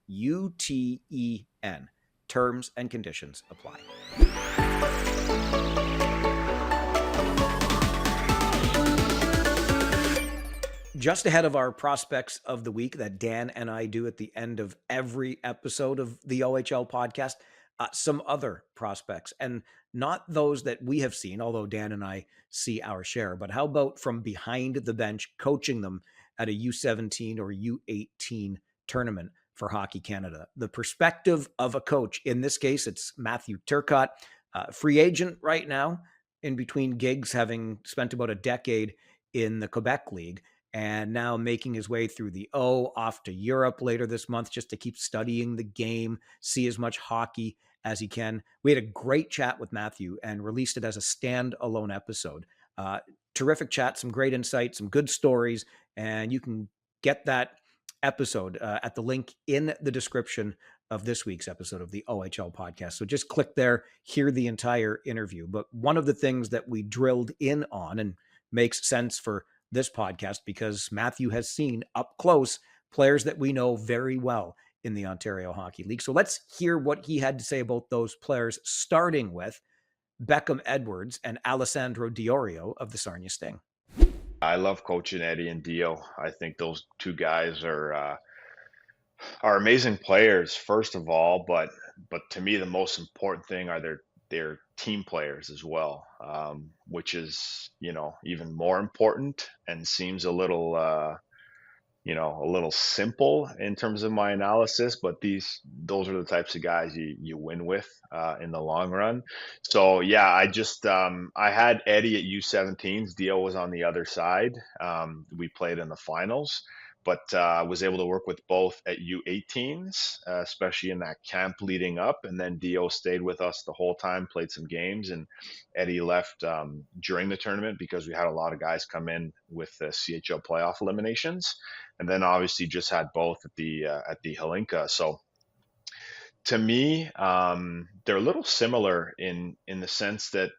Terms and conditions apply. Just ahead of our prospects of the week that Dan and I do at the end of every episode of the OHL podcast, some other prospects, and not those that we have seen, although Dan and I see our share, but how about from behind the bench, coaching them at a U17 or U18 tournament for Hockey Canada? The perspective of a coach, in this case, it's Matthew Turcotte, free agent right now, in between gigs, having spent about a decade in the Quebec League, and now making his way through the O, off to Europe later this month just to keep studying the game, see as much hockey as he can. We had a great chat with Matthew and released it as a standalone episode. Terrific chat, some great insights, some good stories, and you can get that episode at the link in the description of this week's episode of the OHL podcast. So just click there, hear the entire interview. But one of the things that we drilled in on, and makes sense for this podcast because Matthew has seen up close players that we know very well in the Ontario Hockey League. So let's hear what he had to say about those players, starting with Beckham Edwards and Alessandro Diorio of the Sarnia Sting. I love coaching Eddie and Dio. I think those two guys are amazing players, first of all, but to me the most important thing are their team players as well, which is even more important and seems a little a little simple in terms of my analysis, but those are the types of guys you win with in the long run. So yeah, I had Eddie at U17s. Dio was on the other side. We played in the finals, but was able to work with both at U18s, especially in that camp leading up. And then Dio stayed with us the whole time, played some games, and Eddie left during the tournament because we had a lot of guys come in with the CHL playoff eliminations, and then obviously just had both at the Halinka. So to me, they're a little similar in the sense that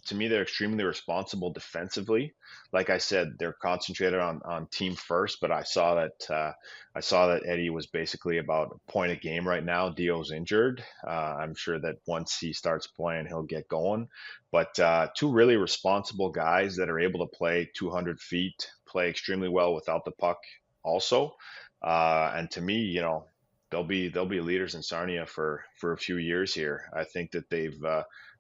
to me they're extremely responsible defensively. Like I said, they're concentrated on team first, but I saw that Eddie was basically about a point a game right now. Dio's injured. I'm sure that once he starts playing, he'll get going. But two really responsible guys that are able to play 200 feet, play extremely well without the puck, also. And to me, they'll be leaders in Sarnia for a few years here. I think that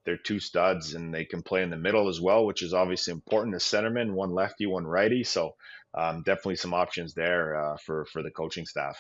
they're two studs and they can play in the middle as well, which is obviously important. A centerman, one lefty, one righty. So definitely some options there for the coaching staff.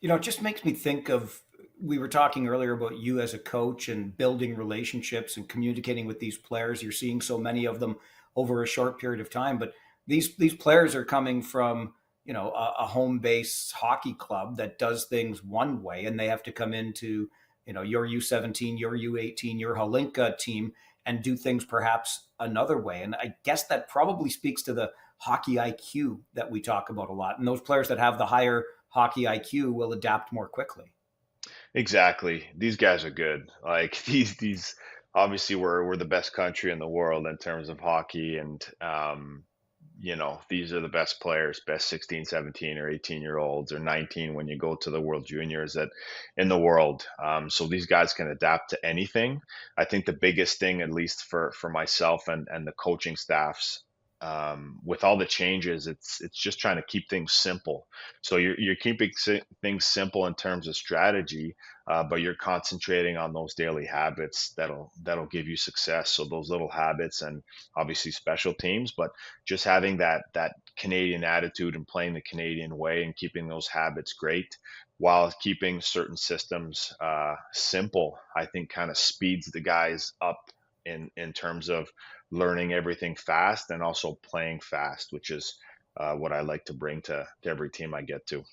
It just makes me think of, we were talking earlier about you as a coach and building relationships and communicating with these players. You're seeing so many of them over a short period of time, but these players are coming from, a home base hockey club that does things one way, and they have to come into, your U17, your U18, your Halinka team, and do things perhaps another way. And I guess that probably speaks to the hockey IQ that we talk about a lot. And those players that have the higher hockey IQ will adapt more quickly. Exactly. These guys are good. Like these obviously we're the best country in the world in terms of hockey, and these are the best players, best 16, 17 or 18-year olds, or 19 when you go to the World Juniors that in the world. So these guys can adapt to anything. I think the biggest thing, at least for myself and the coaching staffs, with all the changes, it's just trying to keep things simple. So you're keeping things simple in terms of strategy, but you're concentrating on those daily habits that'll give you success. So those little habits, and obviously special teams, but just having that Canadian attitude and playing the Canadian way and keeping those habits great while keeping certain systems simple, I think kind of speeds the guys up in terms of learning everything fast and also playing fast, which is what I like to bring to every team I get to.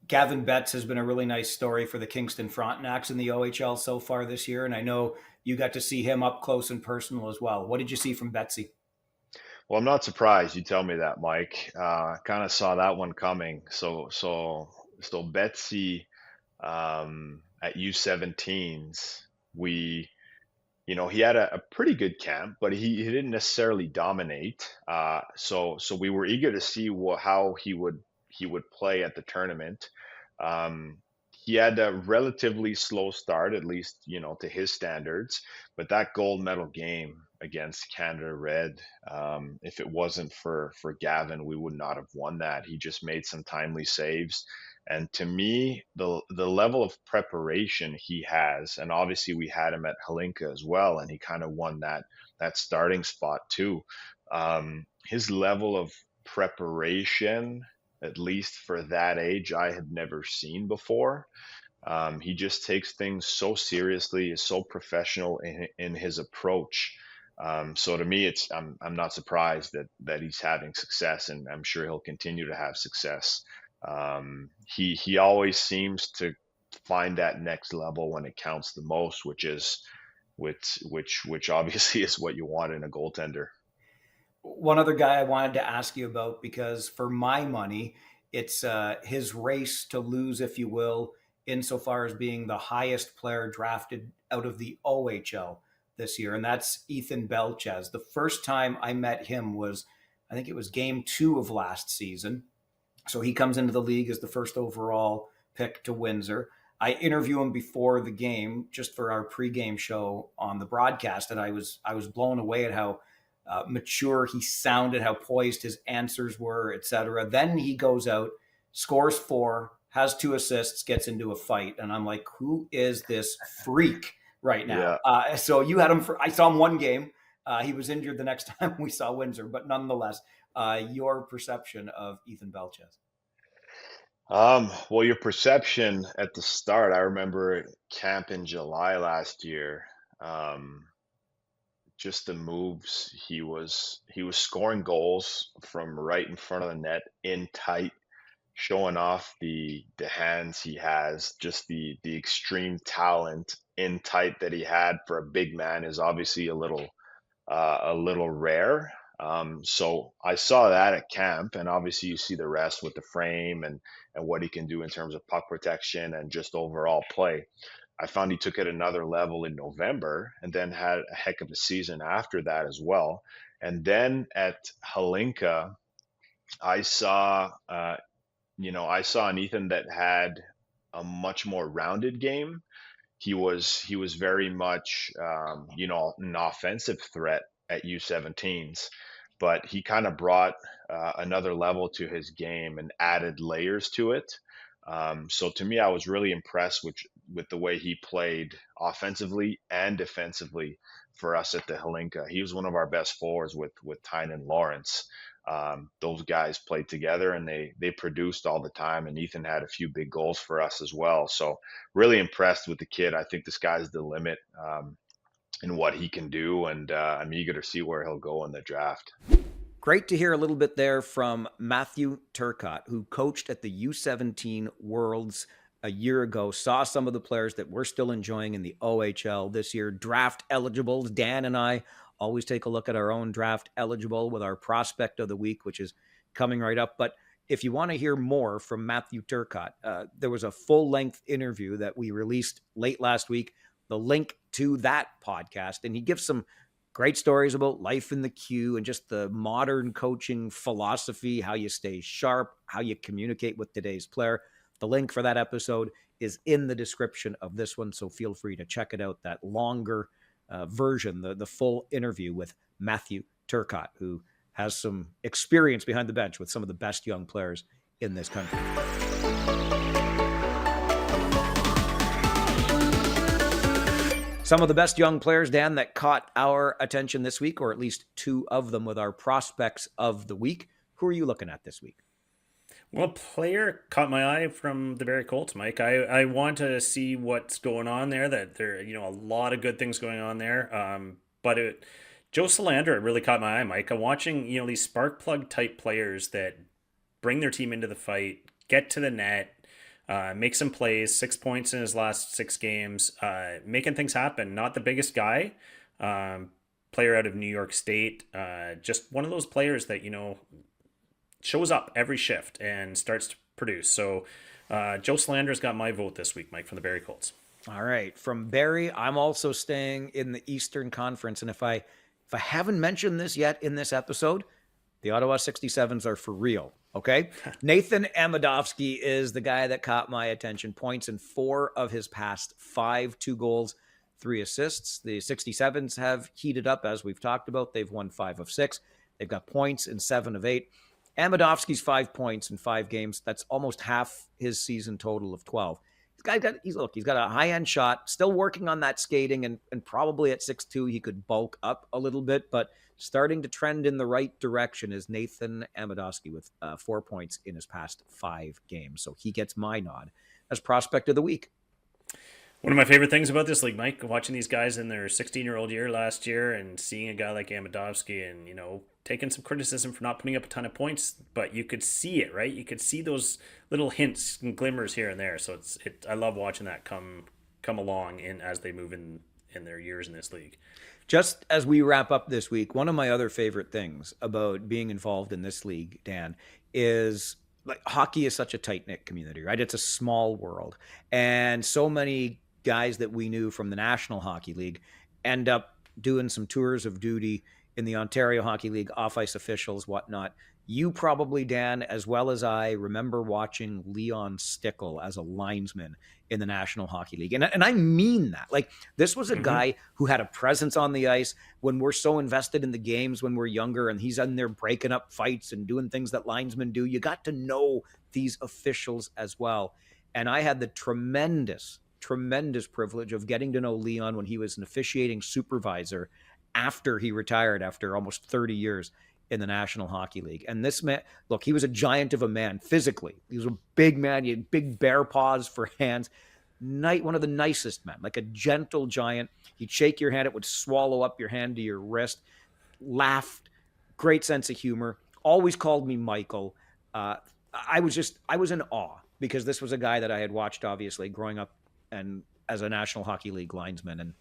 Gavin Betts has been a really nice story for the Kingston Frontenacs in the OHL so far this year, and I know you got to see him up close and personal as well. What did you see from Betsy? Well, I'm not surprised you tell me that, Mike. Kind of saw that one coming. So Betsy, at U17s, he had a pretty good camp, but he didn't necessarily dominate. So we were eager to see how he would play at the tournament. Um, he had a relatively slow start, at least to his standards. But that gold medal game against Canada Red, if it wasn't for Gavin, we would not have won that. He just made some timely saves. And to me, the level of preparation he has, and obviously we had him at Halinka as well, and he kind of won that starting spot too. His level of preparation, at least for that age, I had never seen before. He just takes things so seriously, is so professional in his approach. So to me, I'm not surprised that he's having success, and I'm sure he'll continue to have success. He always seems to find that next level when it counts the most, which obviously is what you want in a goaltender. One other guy I wanted to ask you about, because for my money, it's his race to lose, if you will, insofar as being the highest player drafted out of the OHL this year, and that's Ethan Belchez. The first time I met him was, I think it was game 2 of last season. So he comes into the league as the first overall pick to Windsor. I interview him before the game just for our pregame show on the broadcast, and I was blown away at how mature he sounded, how poised his answers were, etc. Then he goes out, scores 4, has 2 assists, gets into a fight, and I'm like, who is this freak right now? Yeah. So you had him I saw him one game. He was injured the next time we saw Windsor, but nonetheless, your perception of Ethan Belchez. Well, your perception at the start, I remember at camp in July last year, um, just the moves he was scoring goals from right in front of the net in tight, showing off the hands he has, just the extreme talent in tight that he had for a big man is obviously a little rare. So I saw that at camp, and obviously you see the rest with the frame and what he can do in terms of puck protection and just overall play. I found he took it another level in November, and then had a heck of a season after that as well. And then at Halinka, I saw I saw an Ethan that had a much more rounded game. He was very much an offensive threat at U17s, but he kind of brought another level to his game and added layers to it. So to me, I was really impressed with the way he played offensively and defensively for us at the Helinka. He was one of our best forwards with Tynan Lawrence. Those guys played together, and they produced all the time. And Ethan had a few big goals for us as well. So really impressed with the kid. I think the sky's the limit in what he can do, and I'm eager to see where he'll go in the draft. Great to hear a little bit there from Matthew Turcotte, who coached at the U17 Worlds a year ago, saw some of the players that we're still enjoying in the OHL this year, draft eligibles. Dan and I always take a look at our own draft eligible with our prospect of the week, which is coming right up. But if you want to hear more from Matthew Turcotte, there was a full-length interview that we released late last week, the link to that podcast, and he gives some great stories about life in the queue and just the modern coaching philosophy, how you stay sharp, how you communicate with today's player. The link for that episode is in the description of this one, so feel free to check it out, that longer version, the full interview with Matthew Turcotte, who has some experience behind the bench with some of the best young players in this country. Some of the best young players, Dan, that caught our attention this week, or at least two of them with our prospects of the week. Who are you looking at this week? Well, player caught my eye from the Barrie Colts, Mike. I want to see what's going on there. That there, a lot of good things going on there. Joe Salander really caught my eye, Mike. I'm watching, these spark plug type players that bring their team into the fight, get to the net, make some plays, 6 points in his last 6 games, making things happen. Not the biggest guy, player out of New York State, just one of those players that, shows up every shift and starts to produce. So Joe Slander's got my vote this week, Mike, from the Barrie Colts. All right. From Barrie, I'm also staying in the Eastern Conference. And if I haven't mentioned this yet in this episode, the Ottawa 67s are for real. Okay. Nathan Amidovsky is the guy that caught my attention. Points in 4 of his past 5, 2 goals, 3 assists. The 67s have heated up, as we've talked about. They've won 5 of 6. They've got points in 7 of 8. Amidovsky's 5 points in 5 games. That's almost half his season total of 12. He's got a high-end shot, still working on that skating, and probably at 6'2", he could bulk up a little bit, but starting to trend in the right direction is Nathan Amidovsky with 4 points in his past 5 games. So he gets my nod as prospect of the week. One of my favorite things about this league, Mike, watching these guys in their 16-year-old year last year and seeing a guy like Amidovsky and, taking some criticism for not putting up a ton of points, but you could see it, right? You could see those little hints and glimmers here and there. So I love watching that come along as they move in their years in this league. Just as we wrap up this week, one of my other favorite things about being involved in this league, Dan, is like hockey is such a tight-knit community, right? It's a small world. And so many guys that we knew from the National Hockey League end up doing some tours of duty in the Ontario Hockey League, off-ice officials, whatnot. You probably, Dan, as well as I, remember watching Leon Stickle as a linesman in the National Hockey League. And I mean that. Like, this was a guy who had a presence on the ice when we're so invested in the games when we're younger, and he's in there breaking up fights and doing things that linesmen do. You got to know these officials as well. And I had the tremendous privilege of getting to know Leon when he was an officiating supervisor after he retired after almost 30 years in the National Hockey League. And this man, look, he was a giant of a man physically. He was a big man. He had big bear paws for hands. One of the nicest men, like a gentle giant. He'd shake your hand. It would swallow up your hand to your wrist. Laughed. Great sense of humor. Always called me Michael. I was in awe because this was a guy that I had watched, obviously, growing up and as a National Hockey League linesman. And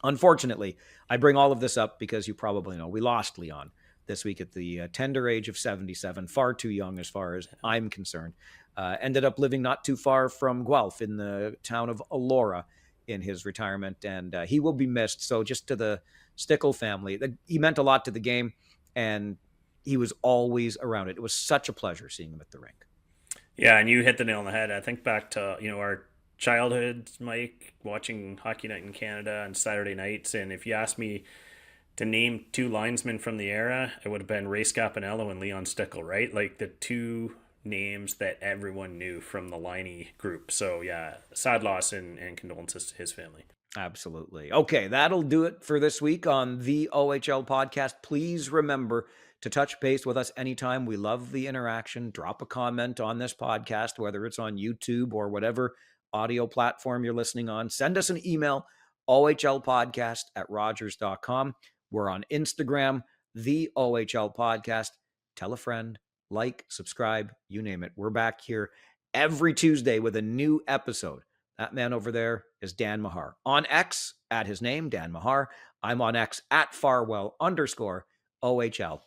unfortunately, I bring all of this up because you probably know we lost Leon this week at the tender age of 77, far too young as far as I'm concerned. Ended up living not too far from Guelph in the town of Elora in his retirement, and he will be missed. So just to the Stickle family, he meant a lot to the game, and he was always around it. It was such a pleasure seeing him at the rink. Yeah, and you hit the nail on the head. I think back to our childhood, Mike, watching Hockey Night in Canada on Saturday nights, and if you asked me to name two linesmen from the era, it would have been Ray Scapanello and Leon Stickle, right? Like the two names that everyone knew from the Liney group. So yeah, sad loss and condolences to his family. Absolutely. Okay, that'll do it for this week on the OHL podcast. Please remember to touch base with us anytime. We love the interaction. Drop a comment on this podcast, whether it's on YouTube or whatever audio platform you're listening on. Send us an email, ohlpodcast@rogers.com. We're on Instagram, the OHL podcast. Tell a friend, like, subscribe, you name it. We're back here every Tuesday with a new episode. That man over there is Dan Mahar. On X, at his name, Dan Mahar. I'm on X at Farwell_OHL.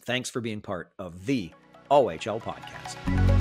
Thanks for being part of the OHL podcast.